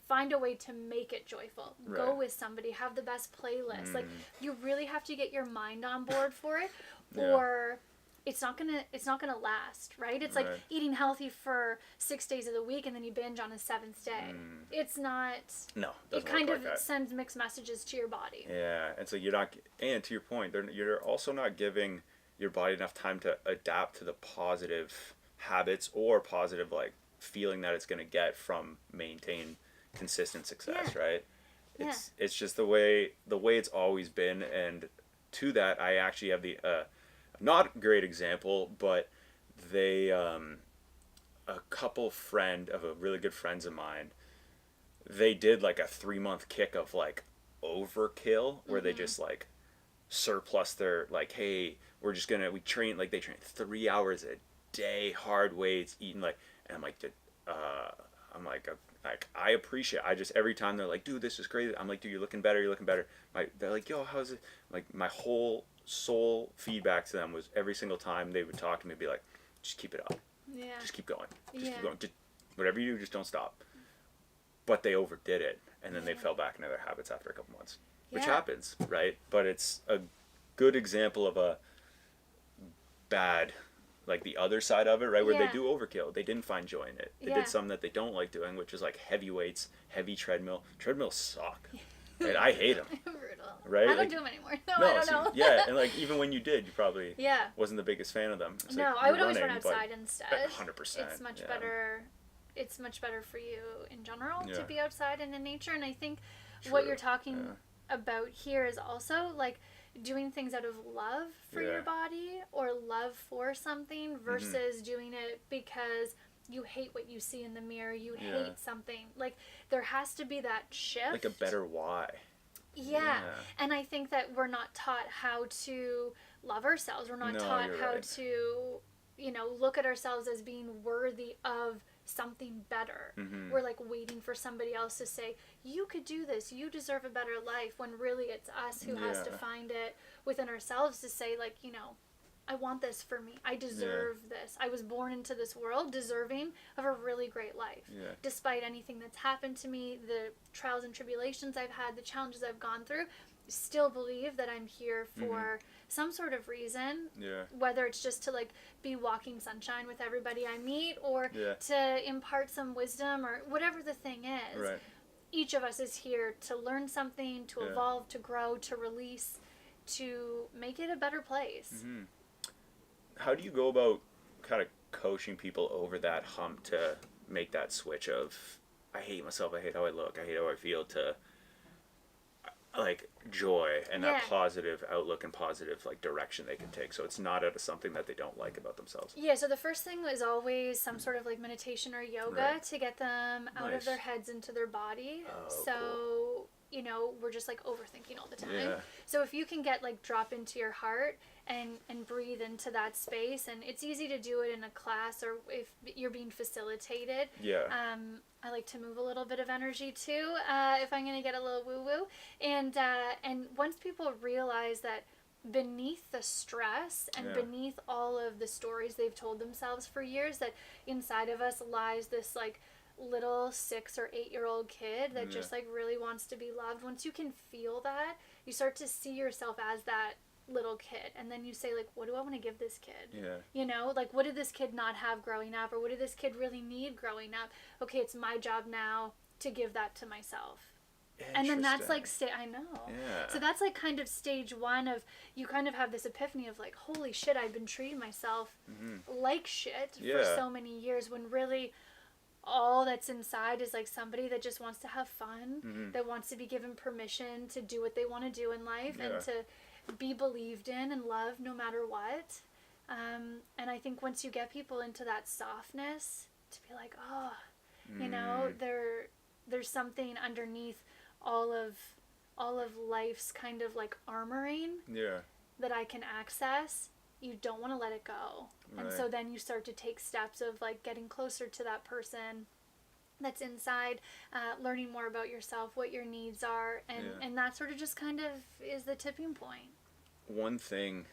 Find a way to make it joyful. Go with somebody. Have the best playlist. Like you really have to get your mind on board for it, or it's not gonna last, right? It's like eating healthy for 6 days of the week and then you binge on a 7th day. It's not. No, it kind of sends mixed messages to your body. Yeah, and so you're not. And to your point, you're also not giving your body enough time to adapt to the positive habits or positive like feeling that it's gonna get from maintain consistent success, right? It's just the way it's always been. And to that, I actually have the not great example, but they a couple friend of a really good friends of mine, they did like a 3-month kick of like overkill where they just like surplus their like, hey, we train, like they train 3 hours a day, hard weights, eating like, and I'm like I appreciate. Every time they're like, dude, this is great. I'm like, dude, you're looking better. They're like, yo, how's it? Like my whole soul feedback to them was every single time they would talk to me, be like, just keep it up. Just keep going. Just keep going. Just, whatever you do, just don't stop. But they overdid it, and then they fell back into their habits after a couple months, which happens, right? But it's a good example of a bad, like the other side of it, right? Where they do overkill. They didn't find joy in it. They did something that they don't like doing, which is like heavy weights, heavy treadmill. Treadmills suck. Right? I hate them. Brutal. Right? I don't do them anymore. No, I don't know. Yeah, and like even when you did, you probably wasn't the biggest fan of them. It's no, like, I would always run outside instead. 100%. It's much better. It's much better for you in general to be outside and in nature. And I think what you're talking about here is also like doing things out of love for your body or love for something versus doing it because you hate what you see in the mirror, you hate something. Like, there has to be that shift. Like a better why. Yeah. And I think that we're not taught how to love ourselves. We're not taught how to, you know, look at ourselves as being worthy of something better. We're like waiting for somebody else to say, you could do this, you deserve a better life, when really it's us who has to find it within ourselves to say, like, you know, I want this for me. I deserve this. I was born into this world deserving of a really great life. Despite anything that's happened to me, the trials and tribulations I've had, the challenges I've gone through, still believe that I'm here for some sort of reason. Whether it's just to like be walking sunshine with everybody I meet or to impart some wisdom or whatever the thing is. Each of us is here to learn something, to evolve, to grow, to release, to make it a better place. How do you go about kind of coaching people over that hump to make that switch of, I hate myself, I hate how I look, I hate how I feel, to like joy and that positive outlook and positive like direction they can take, so it's not out of something that they don't like about themselves? So the first thing is always some sort of like meditation or yoga to get them out of their heads into their body. Cool. You know, we're just like overthinking all the time. So if you can get like drop into your heart and breathe into that space, and it's easy to do it in a class or if you're being facilitated. I like to move a little bit of energy too, if I'm gonna get a little woo woo. And once people realize that beneath the stress and beneath all of the stories they've told themselves for years, that inside of us lies this like little 6 or 8 year old kid that just like really wants to be loved. Once you can feel that, you start to see yourself as that little kid, and then you say like, what do I want to give this kid? You know, like, what did this kid not have growing up, or what did this kid really need growing up? Okay, it's my job now to give that to myself. And then that's like I know. So that's like kind of stage one of, you kind of have this epiphany of like, holy shit, I've been treating myself like shit for so many years, when really all that's inside is like somebody that just wants to have fun, that wants to be given permission to do what they want to do in life, and to be believed in and loved no matter what. And I think once you get people into that softness, to be like, oh, you know, there's something underneath all of life's kind of like armoring that I can access. You don't want to let it go. And so then you start to take steps of like getting closer to that person that's inside, learning more about yourself, what your needs are, and that sort of just kind of is the tipping point. One thing,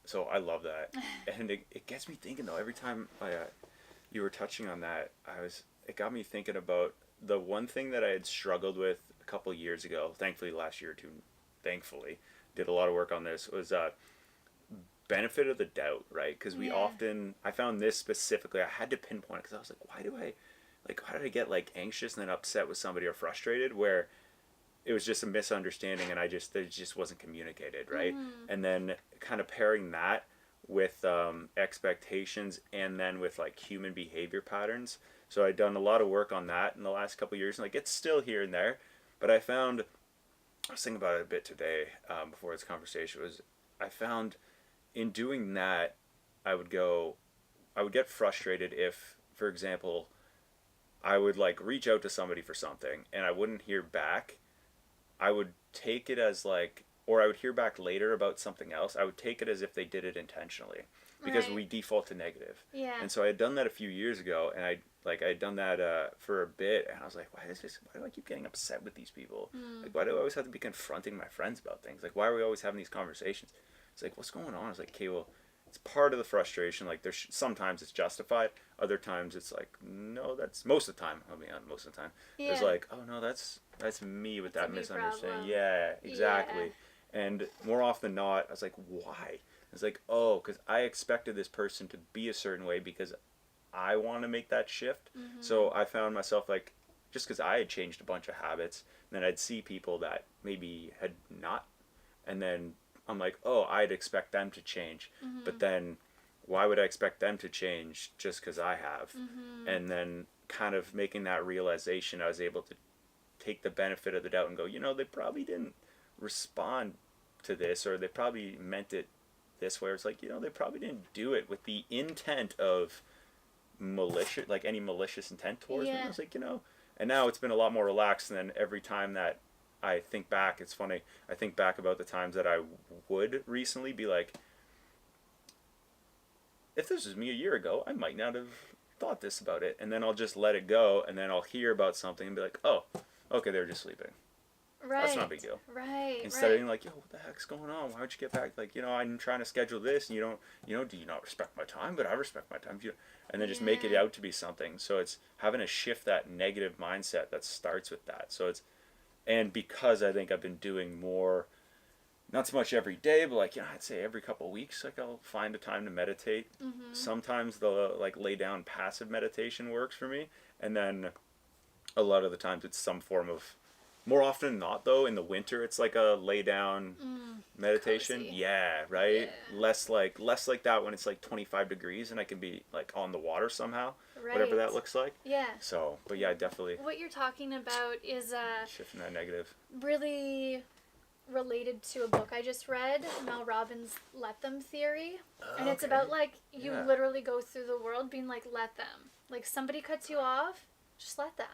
so I love that, and it gets me thinking though, every time you were touching on that, it got me thinking about the one thing that I had struggled with a couple years ago, thankfully last year or two, did a lot of work on this, was benefit of the doubt, right? Because we often, I found this specifically, I had to pinpoint it, because I was like, why did I get like anxious and then upset with somebody or frustrated, where it was just a misunderstanding and it just wasn't communicated, right? And then kind of pairing that with expectations, and then with like human behavior patterns. So I'd done a lot of work on that in the last couple of years, and like it's still here and there, but I was thinking about it a bit today before this conversation, I found in doing that, I would get frustrated if, for example, I would like reach out to somebody for something and I wouldn't hear back. I would take it as like, or I would hear back later about something else. I would take it as if they did it intentionally, because we default to negative. And so I had done that a few years ago, and I had done that for a bit, and I was like, why do I keep getting upset with these people? Like, why do I always have to be confronting my friends about things? Like, why are we always having these conversations? It's like, what's going on? I was like, okay, well, it's part of the frustration. Like, sometimes it's justified. Other times it's like, no, that's most of the time. I'll be honest, most of the time. It's like, oh no, that's me with that misunderstanding. Problem. Yeah, exactly. And more often than not, I was like, why? It's like, oh, because I expected this person to be a certain way because I want to make that shift. So I found myself like, just because I had changed a bunch of habits, and then I'd see people that maybe had not, and then I'm like, oh, I'd expect them to change. But then why would I expect them to change just because I have? And then kind of making that realization, I was able to take the benefit of the doubt and go, you know, they probably didn't respond to this, or they probably meant it this way. Or it's like, they probably didn't do it with the intent of malicious, like any malicious intent towards me. I was like, and now it's been a lot more relaxed. And then every time that I think back, it's funny, I think back about the times that I would recently be like, if this was me a year ago, I might not have thought this about it. And then I'll just let it go, and then I'll hear about something and be like, oh, okay, they were just sleeping. Right. That's not a big deal. Right. Instead of being like, yo, what the heck's going on? Why would you get back? Like, I'm trying to schedule this, and you don't, do you not respect my time? But I respect my time. And then just make it out to be something. So it's having to shift that negative mindset that starts with that. So and because I think I've been doing more, not so much every day, but like, I'd say every couple of weeks, like I'll find a time to meditate. Mm-hmm. Sometimes the like lay down passive meditation works for me. And then a lot of the times it's some form of, more often than not though, in the winter, it's like a lay down meditation. Cozy. Yeah, right? Yeah. Less like that when it's like 25 degrees and I can be like on the water somehow. Right. Whatever that looks like. Yeah. So, but yeah, definitely. What you're talking about is shifting that negative. Really related to a book I just read, Mel Robbins' Let Them Theory. And it's about like you literally go through the world being like, let them. Like somebody cuts you off, just let them.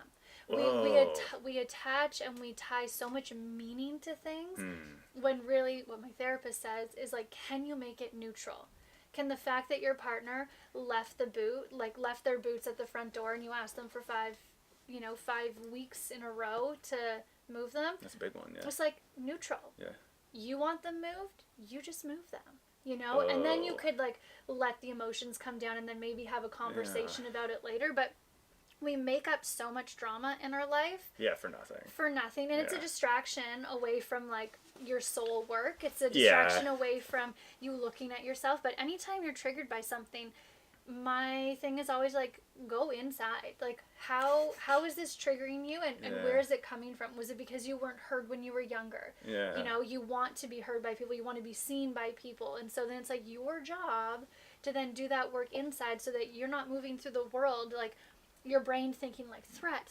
We attach and we tie so much meaning to things when really what my therapist says is like, can you make it neutral? Can the fact that your partner left their boots at the front door and you asked them for 5 weeks in a row to move them? That's a big one, yeah. It's like neutral. Yeah. You want them moved, you just move them. And then you could like let the emotions come down and then maybe have a conversation about it later, but we make up so much drama in our life. Yeah, for nothing. And it's a distraction away from like your soul work. It's a distraction away from you looking at yourself. But anytime you're triggered by something, my thing is always like, go inside. Like, how is this triggering you and where is it coming from? Was it because you weren't heard when you were younger? Yeah. You want to be heard by people. You want to be seen by people. And so then it's like your job to then do that work inside so that you're not moving through the world like your brain thinking like threat.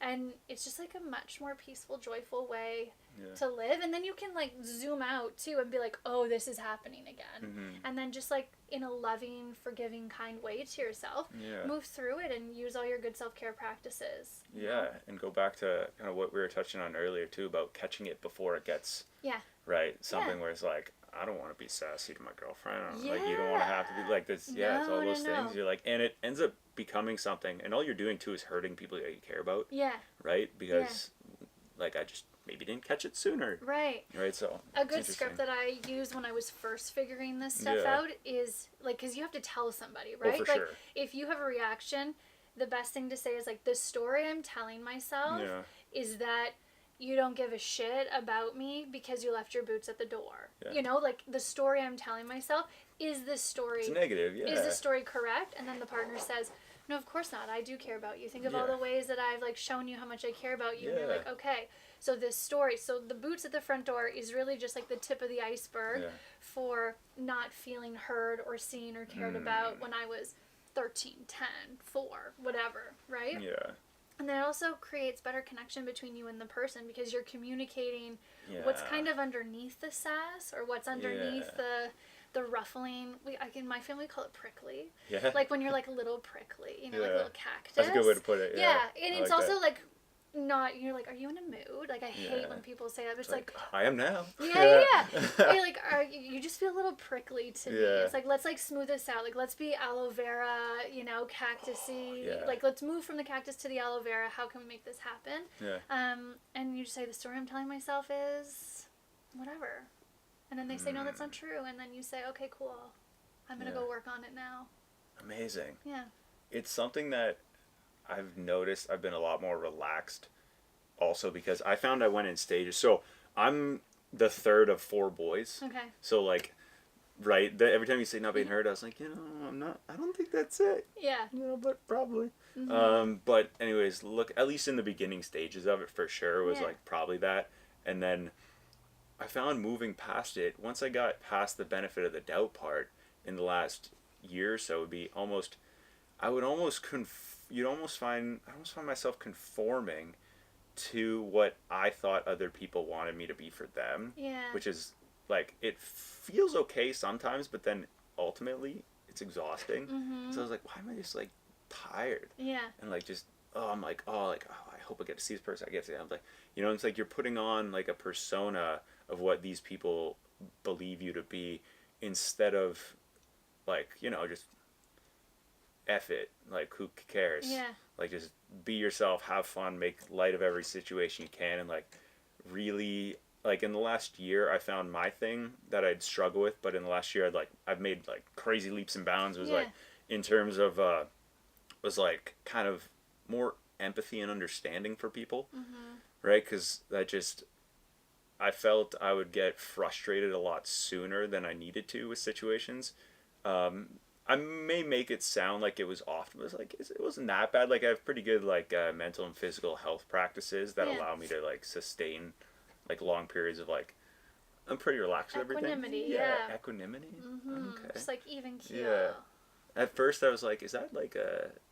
And it's just like a much more peaceful, joyful way to live. And then you can like zoom out too and be like, oh, this is happening again. Mm-hmm. And then just like in a loving, forgiving, kind way to yourself, move through it and use all your good self-care practices. Yeah. And go back to kind of what we were touching on earlier too about catching it before it gets right. Something where it's like, I don't want to be sassy to my girlfriend. Like, you don't want to have to be like this. Yeah, it's all those things. You're like, and it ends up becoming something. And all you're doing, too, is hurting people that you care about. Yeah. Right? Because, like, I just maybe didn't catch it sooner. Right. Right, so. A good script that I used when I was first figuring this stuff out is, like, because you have to tell somebody, right? Oh, for like, sure. If you have a reaction, the best thing to say is, like, the story I'm telling myself is that you don't give a shit about me because you left your boots at the door. Yeah. Like the story I'm telling myself, is this story... It's negative, yeah. Is this story correct? And then the partner says, no, of course not. I do care about you. Think of all the ways that I've like shown you how much I care about you. And you're like, okay, so this story, so the boots at the front door is really just like the tip of the iceberg for not feeling heard or seen or cared about when I was 13, 10, 4, whatever, right? Yeah. And that also creates better connection between you and the person because you're communicating what's kind of underneath the sass or what's underneath the ruffling. In my family call it prickly. Yeah. Like when you're like a little prickly, like a little cactus. That's a good way to put it. Yeah. And it's also like not, you're like, are you in a mood? Like I hate when people say that. But it's like I am now. Yeah. You're like, you just feel a little prickly to me. It's like, let's like smooth this out. Like let's be aloe vera, cactusy. Like let's move from the cactus to the aloe vera. How can we make this happen? Yeah. And you just say the story I'm telling myself is whatever. And then they say, no, that's not true. And then you say, okay, cool. I'm going to go work on it now. Amazing. Yeah. It's something that I've noticed I've been a lot more relaxed also because I found I went in stages. So I'm the third of 4 boys. Okay. So like, right, every time you say not being heard, I was like, I don't think that's it. Yeah. But probably. Mm-hmm. But anyways, look, at least in the beginning stages of it for sure was like probably that. And then I found moving past it, once I got past the benefit of the doubt part in the last year or so, would be almost, I would almost, you'd almost find, I almost find myself conforming to what I thought other people wanted me to be for them. Yeah. Which is like, it feels okay sometimes, but then ultimately it's exhausting. So I was like, why am I just like tired? Yeah. And like just I'm like, I hope I get to see this person. I get to see. I'm like, it's like you're putting on like a persona of what these people believe you to be, instead of like, just F it. Like, who cares? Yeah. Like, just be yourself, have fun, make light of every situation you can, and like really, like, in the last year I found my thing that I'd struggle with, but in the last year I've made like crazy leaps and bounds. It was like, in terms of was like kind of more empathy and understanding for people, right? Because I felt I would get frustrated a lot sooner than I needed to with situations. I may make it sound like it was often, but it wasn't that bad. Like, I have pretty good like mental and physical health practices that allow me to like sustain like long periods of like, I'm pretty relaxed with everything. Equanimity, yeah. Equanimity. Okay. Just like even keel. Yeah. At first I was like, is that like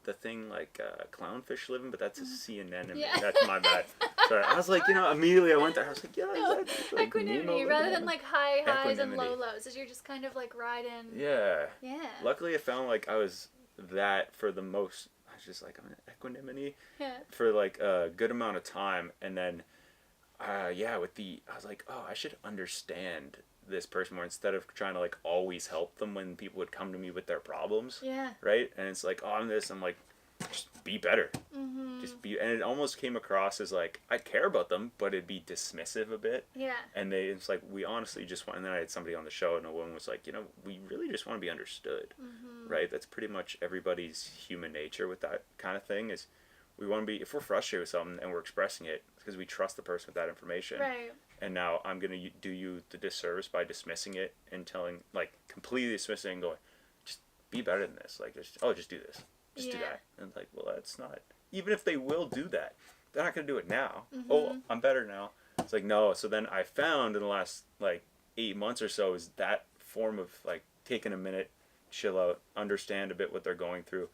the thing like clownfish living? But that's a sea anemone. Yeah. That's my bad. Sorry. I was like, immediately I went there. I was like, yeah, is that like equanimity rather than like high highs and Equanimity. low lows. As you're just kind of like riding. Yeah. Yeah. Luckily I found like I was that for the most, I was just like, I'm in equanimity Yeah. for like a good amount of time. And then, I was like, oh, I should understand this person more, instead of trying to like always help them when people would come to me with their problems. Yeah. Right? And it's like, oh, I'm this. I'm like, just be better. Just be. And it almost came across as like, I care about them, but it'd be dismissive a bit. Yeah. And it's like, we honestly just want, and then I had somebody on the show, and a woman was like, we really just want to be understood. Right? That's pretty much everybody's human nature with that kind of thing, is we want to be, if we're frustrated with something and we're expressing it, it's because we trust the person with that information. Right. And now I'm going to do you the disservice by dismissing it and telling, like, completely dismissing it and going, just be better than this. Like, just do this. Just do that. And like, well, that's not, even if they will do that, they're not going to do it now. Oh, I'm better now. It's like, no. So then I found in the last, like, 8 months or so, is that form of, like, taking a minute, chill out, understand a bit what they're going through.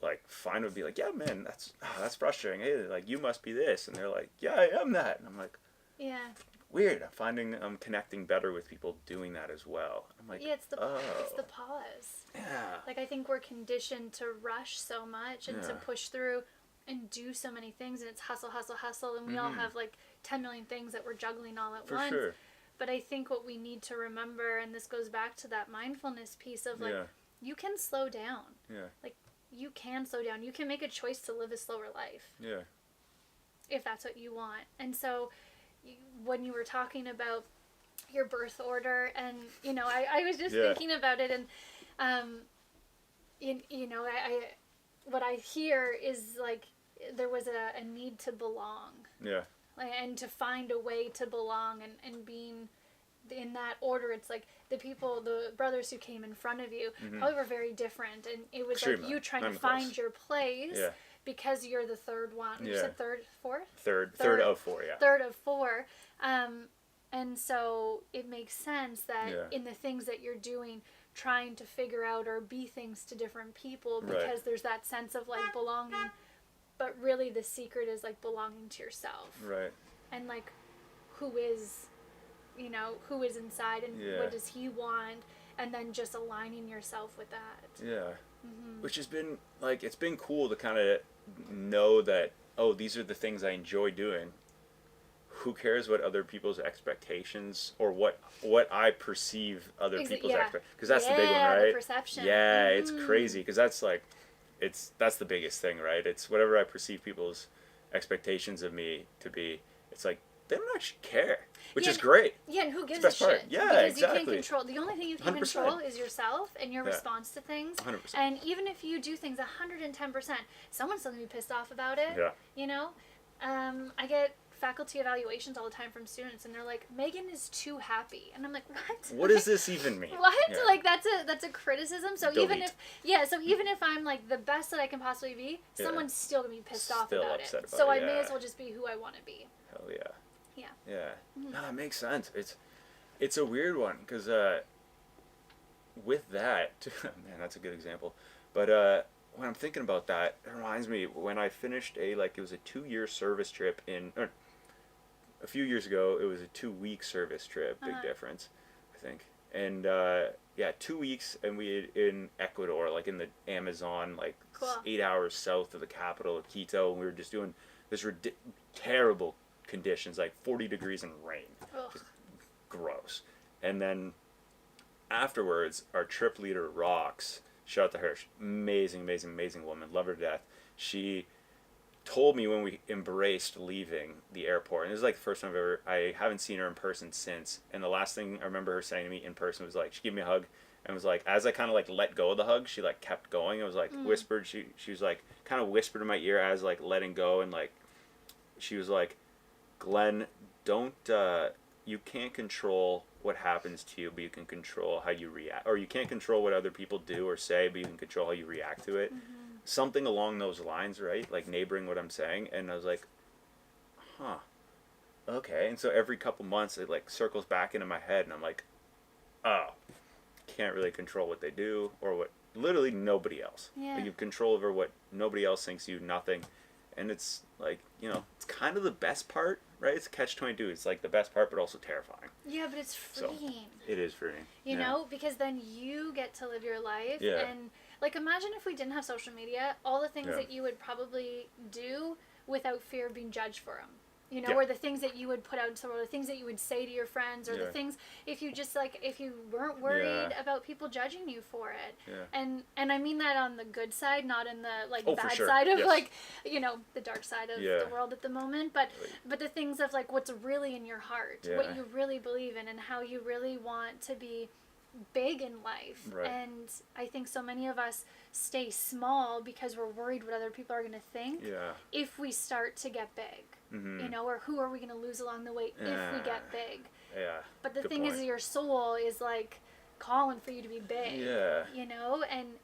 Like, fine would be like, yeah, man, that's frustrating. Hey, like, you must be this. And they're like, yeah, I am that. And I'm like, yeah. Weird. I'm connecting better with people doing that as well. I'm like, it's the pause. Yeah. Like, I think we're conditioned to rush so much and to push through and do so many things, and it's hustle, and we all have like 10 million things that we're juggling all at once. Sure. But I think what we need to remember, and this goes back to that mindfulness piece of like, you can slow down. Yeah. Like, you can slow down. You can make a choice to live a slower life. Yeah. If that's what you want. And so, when you were talking about your birth order, and I was just thinking about it, and I what I hear is like there was a need to belong, and to find a way to belong, and being in that order. It's like the brothers who came in front of you probably were very different, and it was like you trying to find your place. Because you're the third one. You said fourth? Third of four, yeah. Third of four. And so it makes sense that in the things that you're doing, trying to figure out or be things to different people, because there's that sense of like belonging. But really the secret is like belonging to yourself. Right. And like who is inside, and what does he want, and then just aligning yourself with that. Yeah. Which has been like, it's been cool to kind of know that, oh, these are the things I enjoy doing. Who cares what other people's expectations, or what I perceive other people's expectations, because that's the big one, right? The perception. Yeah, it's crazy, because that's like, that's the biggest thing, right? It's whatever I perceive people's expectations of me to be. It's like, they don't actually care, which is great. Yeah, and who gives a shit? Yeah, because exactly. You can't control. The only thing you can 100%. Control is yourself and your response to things. 100%. And even if you do things 110%, someone's still gonna be pissed off about it. Yeah. I get faculty evaluations all the time from students, and they're like, Meghan is too happy, and I'm like, what does this even mean? What? Yeah. Like, that's a criticism. So even if I'm like the best that I can possibly be, someone's still gonna be pissed off about it. So I may as well just be who I want to be. Hell yeah. Yeah. Yeah. No, it makes sense. It's a weird one, because with that, man, that's a good example. But when I'm thinking about that, it reminds me when I finished it was a 2 year service trip or a few years ago, it was a 2 week service trip. Big difference, I think. And yeah, 2 weeks, and we in Ecuador, like in the Amazon, like Cool. 8 hours south of the capital of Quito. And we were just doing this terrible conditions, like 40 degrees and rain. Just gross. And then afterwards, our trip leader, Rox, shout out to her, amazing woman, love her to death. She told me when we embraced leaving the airport, and this is like the first time I haven't seen her in person since, and the last thing I remember her saying to me in person was like, she gave me a hug, and was like, as I kind of like let go of the hug, she like kept going. It was like whispered, she was like kind of whispered in my ear as like letting go, and like she was like, Glenn, don't you can't control what happens to you, but you can control how you react, or you can't control what other people do or say, but you can control how you react to it. Something along those lines, right? Like neighboring what I'm saying. And I was like, huh, okay. And so every couple months it like circles back into my head, and I'm like, oh, can't really control what they do or what literally nobody else. Yeah. Like you have control over what nobody else thinks you, nothing. And it's like, it's kind of the best part, right? It's catch-22. It's like the best part, but also terrifying. Yeah, but it's freeing. So, it is freeing. You know, because then you get to live your life. Yeah. And like, imagine if we didn't have social media, all the things that you would probably do without fear of being judged for them. Or the things that you would put out into the world, the things that you would say to your friends, or the things, if you weren't worried about people judging you for it. Yeah. And I mean that on the good side, not in the like for bad sure. side of Yes. like, the dark side of the world at the moment. But the things of like what's really in your heart, what you really believe in, and how you really want to be big in life. Right. And I think so many of us stay small because we're worried what other people are going to think. If we start to get big. Or who are we going to lose along the way if we get big? Yeah. But the thing is, your soul is like calling for you to be big. Yeah.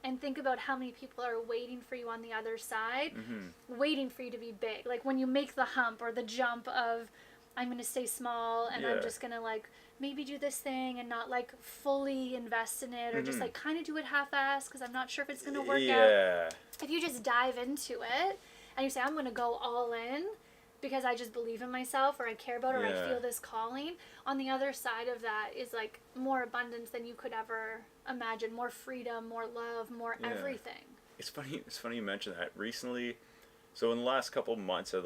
And think about how many people are waiting for you on the other side, waiting for you to be big. Like when you make the hump or the jump of, I'm going to stay small and I'm just going to like maybe do this thing and not like fully invest in it, or just like kind of do it half-assed because I'm not sure if it's going to work out. If you just dive into it and you say, I'm going to go all in because I just believe in myself, or I care about it, or I feel this calling, on the other side of that is like more abundance than you could ever imagine, more freedom, more love, more everything. It's funny you mentioned that. Recently, so in the last couple of months or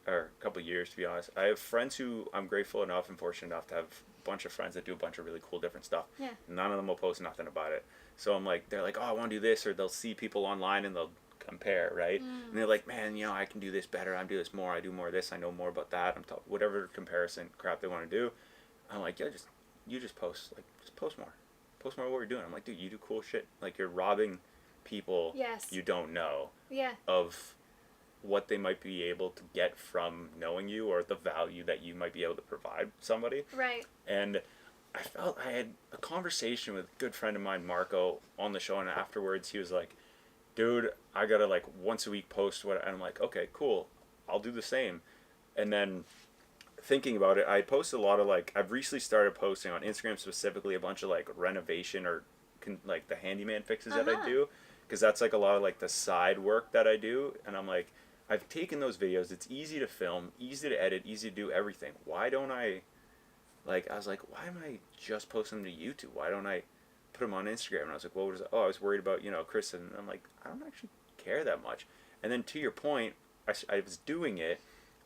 a couple of years, to be honest, I have friends who I'm grateful enough and fortunate enough to have a bunch of friends that do a bunch of really cool different stuff. None of them will post nothing about it. So I'm like, they're like, oh, I want to do this, or they'll see people online and they'll compare, right? And they're like, man, I can do this better, I do this more, I do more of this, I know more about that, whatever comparison crap they want to do. I'm like, yeah, you just post more of what you're doing. I'm like, dude, you do cool shit. Like, you're robbing people you don't know of what they might be able to get from knowing you, or the value that you might be able to provide somebody. Right. And I felt I had a conversation with a good friend of mine, Marco, on the show, and afterwards he was like, dude, I gotta like once a week post what, and I'm like, okay, cool, I'll do the same. And then thinking about it, I post a lot of like, I've recently started posting on Instagram specifically a bunch of like renovation or like the handyman fixes that I do, because that's like a lot of like the side work that I do. And I'm like, I've taken those videos, it's easy to film, easy to edit, easy to do everything. Why don't I, like, I was like, why am I just posting them to YouTube? Why don't I put them on Instagram? And I was like, what was it? Oh, I was worried about, Chris. And I'm like, I don't actually care that much. And then to your point, I was doing it,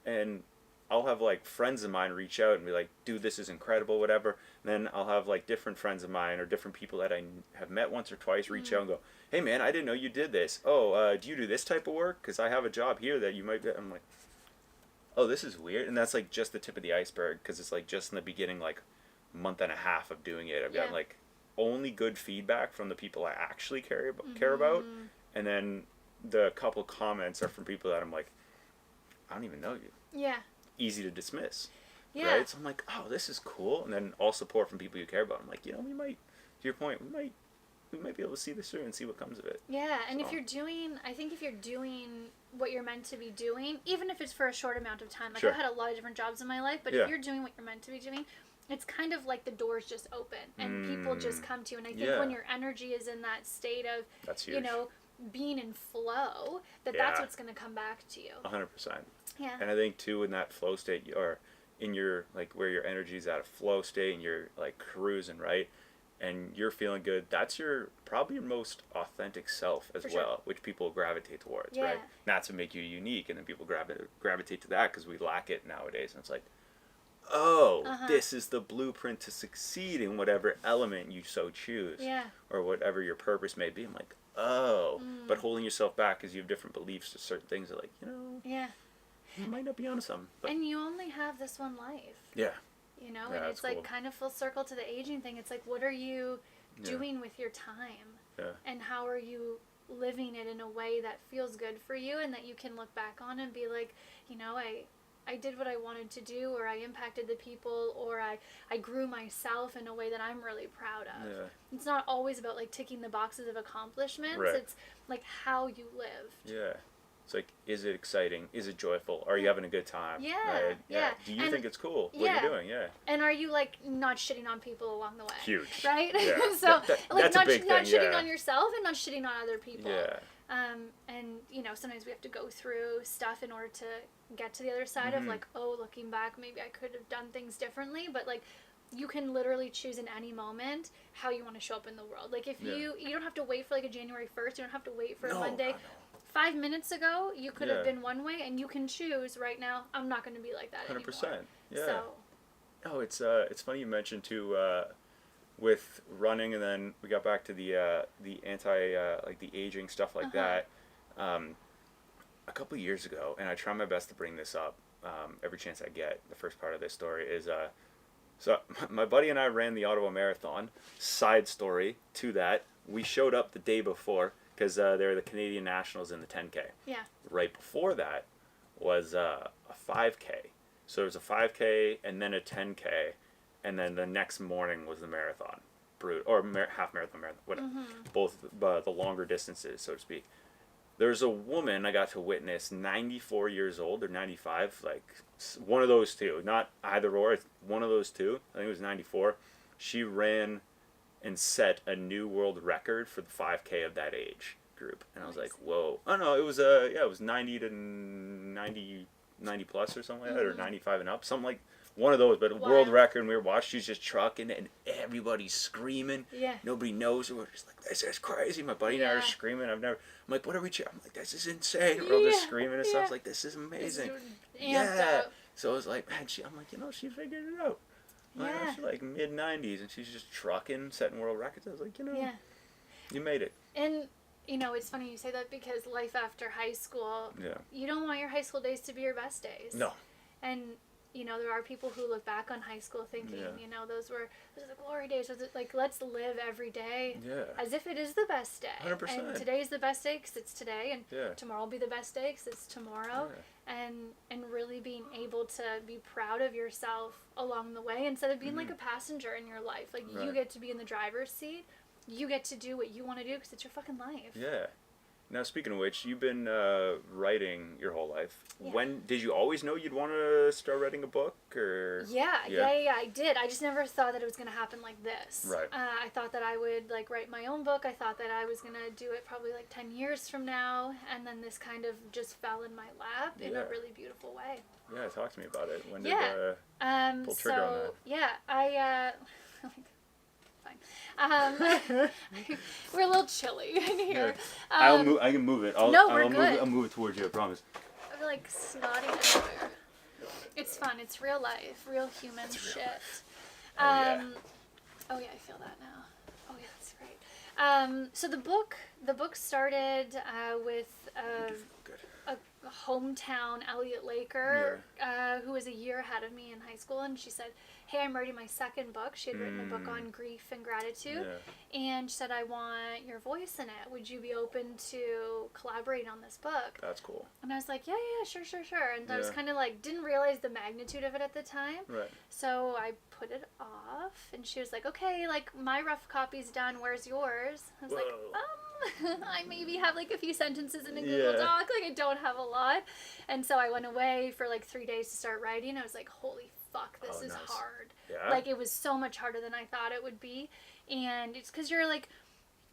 and I'll have like friends of mine reach out and be like, dude, this is incredible, whatever. And then I'll have like different friends of mine or different people that I have met once or twice reach out and go, hey man, I didn't know you did this. Oh, do you do this type of work? Because I have a job here that you might get. I'm like, oh, this is weird. And that's like just the tip of the iceberg, because it's like just in the beginning, like month and a half of doing it, I've gotten like only good feedback from the people I actually care about. And then the couple comments are from people that I'm like, I don't even know you. Yeah. Easy to dismiss. Yeah. Right? So I'm like, oh, this is cool. And then all support from people you care about. I'm like, we might, to your point, we might be able to see this through and see what comes of it. Yeah, and so. if you're doing what you're meant to be doing, even if it's for a short amount of time, like I've had a lot of different jobs in my life, but if you're doing what you're meant to be doing, it's kind of like the doors just open and people just come to you. And I think when your energy is in that state of, that's huge. being in flow, that's what's going to come back to you. 100%. Yeah. And I think too, in that flow state, or in your, like, where your energy is at a flow state and you're like cruising, right? And you're feeling good, that's probably your most authentic self as well, which people gravitate towards, right? Not to make you unique, and then people gravitate to that because we lack it nowadays. And it's like, this is the blueprint to succeed in whatever element you so choose, or whatever your purpose may be. I'm like, but holding yourself back because you have different beliefs to certain things are like, you might not be onto something. But, and you only have this one life. Yeah. You know, and it's like kind of full circle to the aging thing. It's like, what are you doing with your time? Yeah. And how are you living it in a way that feels good for you and that you can look back on and be like, you know, I did what I wanted to do, or I impacted the people, or I grew myself in a way that I'm really proud of. Yeah. It's not always about like ticking the boxes of accomplishments. Right. It's like how you lived. Yeah. It's like, is it exciting? Is it joyful? Are you having a good time? Yeah. Right? Yeah. Do you think it's cool what you're doing? Yeah. And are you like not shitting on people along the way? Huge. Right? Yeah. So like that's not a big not thing, shitting on yourself and not shitting on other people. Yeah. And you know, sometimes we have to go through stuff in order to get to the other side of like, oh, looking back, maybe I could have done things differently, but like you can literally choose in any moment how you want to show up in the world. Like if you don't have to wait for like a January 1st, you don't have to wait for a Monday. 5 minutes ago, you could have been one way, and you can choose right now, I'm not going to be like that 100%. anymore. Yeah. So. Oh, it's funny you mentioned too, with running, and then we got back to the anti like the aging stuff like that. A couple of years ago, and I try my best to bring this up every chance I get. The first part of this story is so my buddy and I ran the Ottawa Marathon. Side story to that, we showed up the day before because they were the Canadian Nationals in the 10K. Yeah. Right before that was a 5K. So there was a 5K and then a 10K, and then the next morning was the marathon, half marathon, whatever. Both the longer distances, so to speak. There's a woman I got to witness, 94 years old or 95, like one of those two, not either or, it's one of those two. I think it was 94. She ran and set a new world record for the 5K of that age group, and I was like, whoa. Oh no, it was it was 90 to 90 plus or something like that, or 95 and up, something like one of those, but world record. And we were watching, she's just trucking, and everybody's screaming. Yeah. Nobody knows. We're just like, this is crazy. My buddy and I are screaming. I'm like, what are we cheering? I'm like, this is insane. We're all just screaming and stuff. Like, this is amazing. So I was like, man, I'm like, you know, she figured it out. She's like mid-90s, and she's just trucking, setting world records. I was like, you know, you made it. And you know, it's funny you say that because life after high school, you don't want your high school days to be your best days. No. And you know, there are people who look back on high school thinking, you know, those are the glory days. Like, let's live every day as if it is the best day. 100%. And today's the best day because it's today, and tomorrow will be the best day because it's tomorrow. And really being able to be proud of yourself along the way instead of being like a passenger in your life. Like, you get to be in the driver's seat. You get to do what you want to do because it's your fucking life. Yeah. Now, speaking of which, you've been writing your whole life. Yeah. When did you always know you'd want to start writing a book, or? Yeah, I did. I just never thought that it was going to happen like this. Right. I thought that I would like write my own book. I thought that I was going to do it probably like 10 years from now, and then this kind of just fell in my lap in a really beautiful way. Yeah, talk to me about it. When did pull trigger on that? Yeah, I we're a little chilly in here. I can move it. We're good. I'll move it towards you. I promise. I'm like snotting everywhere. It's fun. It's real life, real human shit. Oh yeah, I feel that now. Oh yeah, that's great. So the book started with a hometown Elliot Laker who was a year ahead of me in high school, and she said, hey, I'm writing my second book. She had written a book on grief and gratitude, and she said, I want your voice in it. Would you be open to collaborating on this book? That's cool. And I was like, yeah, sure. And I was kind of like, didn't realize the magnitude of it at the time. Right. So I put it off, and she was like, okay, like, my rough copy's done. Where's yours? I was like, I maybe have like a few sentences in a Google Doc. Like, I don't have a lot. And so I went away for like 3 days to start writing. I was like, holy fuck, this is hard. Yeah. Like, it was so much harder than I thought it would be. And it's because you're like,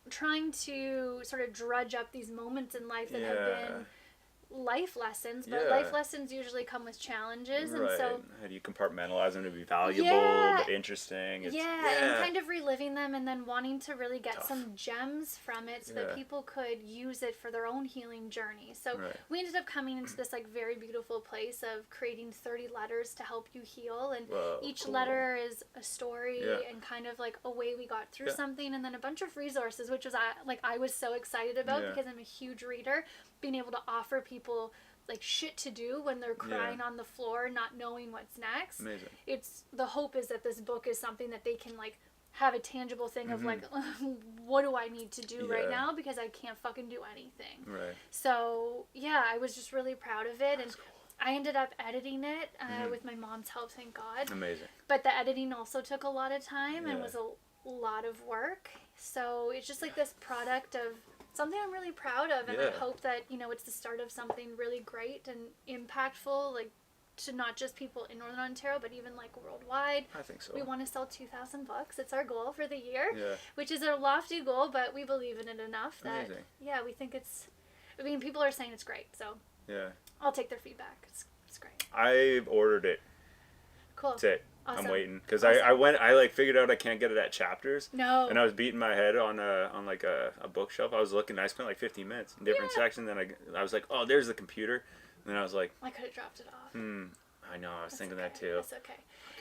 trying to sort of drudge up these moments in life that have been life lessons, but life lessons usually come with challenges, and so how do you compartmentalize them to be valuable but interesting? And kind of reliving them, and then wanting to really get some gems from it so that people could use it for their own healing journey. So we ended up coming into this like very beautiful place of creating 30 letters to help you heal, and each letter is a story and kind of like a way we got through something, and then a bunch of resources, which was I was so excited about because I'm a huge reader. Being able to offer people like shit to do when they're crying on the floor, not knowing what's next. Amazing. It's the hope is that this book is something that they can like have a tangible thing of like, what do I need to do right now because I can't fucking do anything. Right. So I was just really proud of it. That's cool. I ended up editing it with my mom's help, thank God. Amazing. But the editing also took a lot of time and was a lot of work. So it's just like this product of something I'm really proud of, and I hope that, you know, it's the start of something really great and impactful, like, to not just people in Northern Ontario, but even, like, worldwide. I think so. We want to sell 2,000 books. It's our goal for the year, which is a lofty goal, but we believe in it enough that, we think it's, I mean, people are saying it's great, so I'll take their feedback. It's great. I've ordered it. Cool. That's it. Awesome. I'm waiting because I like figured out I can't get it at Chapters. No. And I was beating my head on like a bookshelf. I was looking. I spent like 15 minutes in different sections. Then I was like, oh, there's the computer. And then I was like, I could have dropped it off. I know. I was thinking that too. That's okay.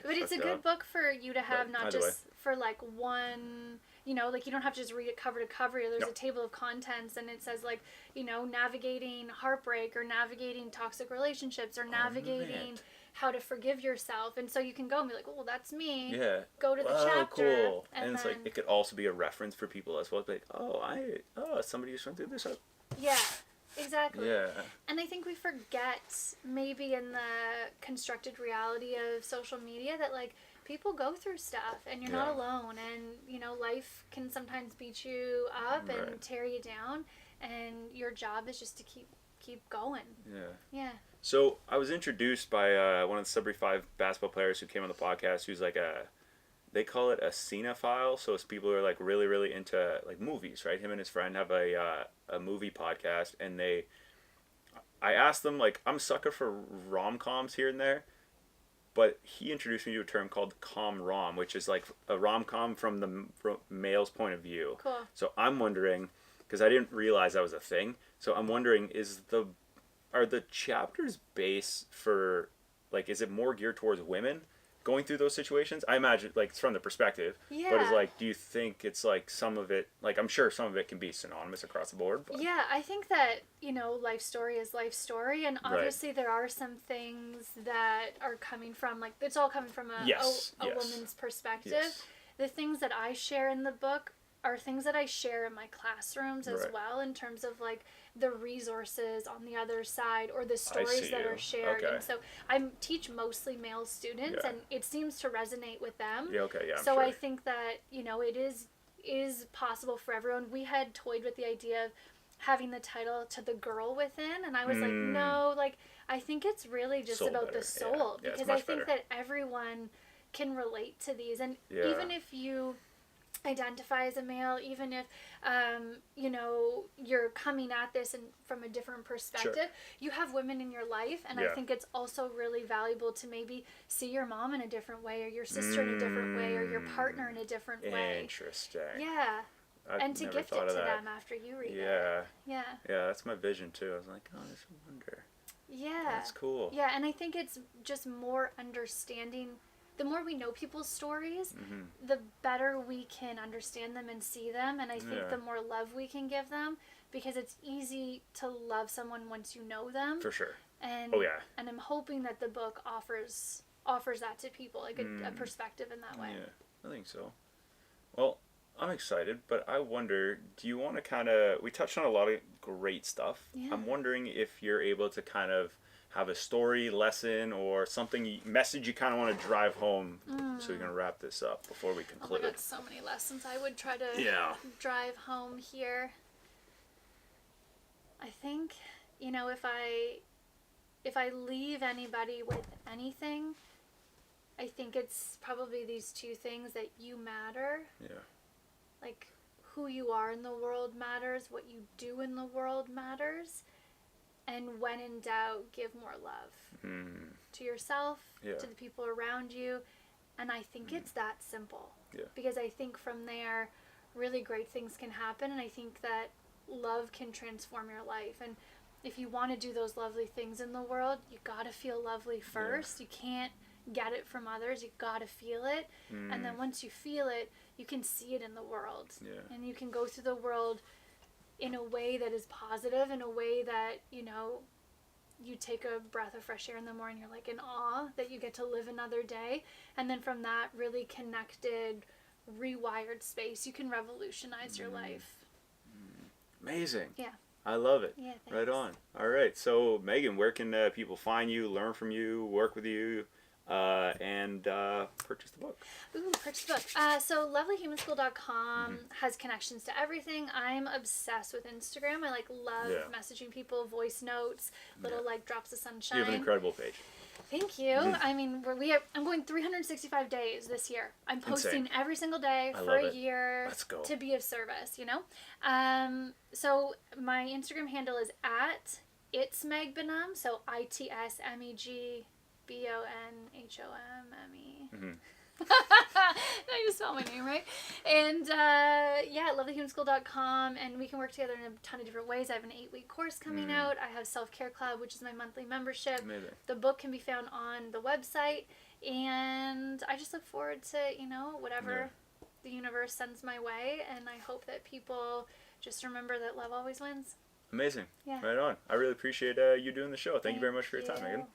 But it's a good book for you to have, not just for like one. You know, like you don't have to just read it cover to cover. There's a table of contents, and it says like, you know, navigating heartbreak or navigating toxic relationships or navigating how to forgive yourself. And so you can go and be like, oh, that's me. Yeah. Go to the chapter. Cool. And it's like, it could also be a reference for people as well. It's like, somebody just went through this. Yeah, exactly. Yeah. And I think we forget, maybe in the constructed reality of social media, that like people go through stuff and you're not alone. And, you know, life can sometimes beat you up and tear you down. And your job is just to keep going. Yeah. Yeah. So I was introduced by one of the Sudbury 5 basketball players who came on the podcast, who's like they call it a cinephile. So it's people who are like really, really into like movies, right? Him and his friend have a movie podcast, and I asked them, like, I'm a sucker for rom-coms here and there, but he introduced me to a term called com-rom, which is like a rom-com from the male's point of view. Cool. So I'm wondering, because I didn't realize that was a thing, so I'm wondering, are the chapters base for, like, is it more geared towards women going through those situations? I imagine, like, it's from the perspective. Yeah. But it's like, do you think it's like some of it, like, I'm sure some of it can be synonymous across the board. But. Yeah, I think that, you know, life story is life story. And obviously there are some things that are coming from, like, it's all coming from a woman's perspective. Yes. The things that I share in the book are things that I share in my classrooms as well, in terms of like the resources on the other side or the stories that are shared. Okay. And so I teach mostly male students, and it seems to resonate with them. Yeah, okay, yeah. So sure. I think that, you know, it is possible for everyone. We had toyed with the idea of having the title To the Girl Within, and I was like, no, like I think it's really just about the soul, because I think that everyone can relate to these, and even if you identify as a male, even if you know, you're coming at this from a different perspective, you have women in your life, and I think it's also really valuable to maybe see your mom in a different way, or your sister in a different way, or your partner in a different way. Interesting. Yeah. And to gift it to them after you read it. Yeah. Yeah, that's my vision too. I was like, oh, I just wonder. Yeah. That's cool. Yeah, and I think it's just more understanding. The more we know people's stories, the better we can understand them and see them. And I think the more love we can give them, because it's easy to love someone once you know them. For sure. And, and I'm hoping that the book offers that to people, like a perspective in that way. Yeah, I think so. Well, I'm excited, but I wonder, do you want to kind of, we touched on a lot of great stuff. Yeah. I'm wondering if you're able to kind of have a story, lesson, or something, message you kind of want to drive home, so we're going to wrap this up before we conclude. Oh my God, so many lessons I would try to drive home here. I think, you know, if I leave anybody with anything, I think it's probably these two things: that you matter. Yeah. Like, who you are in the world matters, what you do in the world matters, and when in doubt, give more love to yourself, to the people around you. And I think it's that simple. Yeah. Because I think from there, really great things can happen, and I think that love can transform your life. And if you want to do those lovely things in the world, you got to feel lovely first. You can't get it from others. You got to feel it. And then once you feel it, you can see it in the world. And you can go through the world in a way that is positive, in a way that, you know, you take a breath of fresh air in the morning, you're like in awe that you get to live another day. And then from that really connected, rewired space, you can revolutionize your life. Amazing. Yeah. I love it. Yeah, thanks. Right on. All right. So, Meghan, where can people find you, learn from you, work with you, and purchase the book? Ooh, purchase the book. So lovelyhumanschool.com has connections to everything. I'm obsessed with Instagram. I love messaging people, voice notes, little drops of sunshine. You have an incredible page. Thank you. I mean, I'm going 365 days this year. I'm posting every single day for a year. Let's go. To be of service, you know? So my Instagram handle is at It's Meg Bonhomme, so ITSMEGBONHOMME. I just spelled my name right. And lovelyhumanschool.com, and we can work together in a ton of different ways. I have an 8-week course coming out. I have Self-Care Club, which is my monthly membership. Amazing. The book can be found on the website, and I just look forward to, you know, whatever the universe sends my way, and I hope that people just remember that love always wins. Amazing. Yeah. Right on. I really appreciate you doing the show. Thank you very much for your time, Meghan.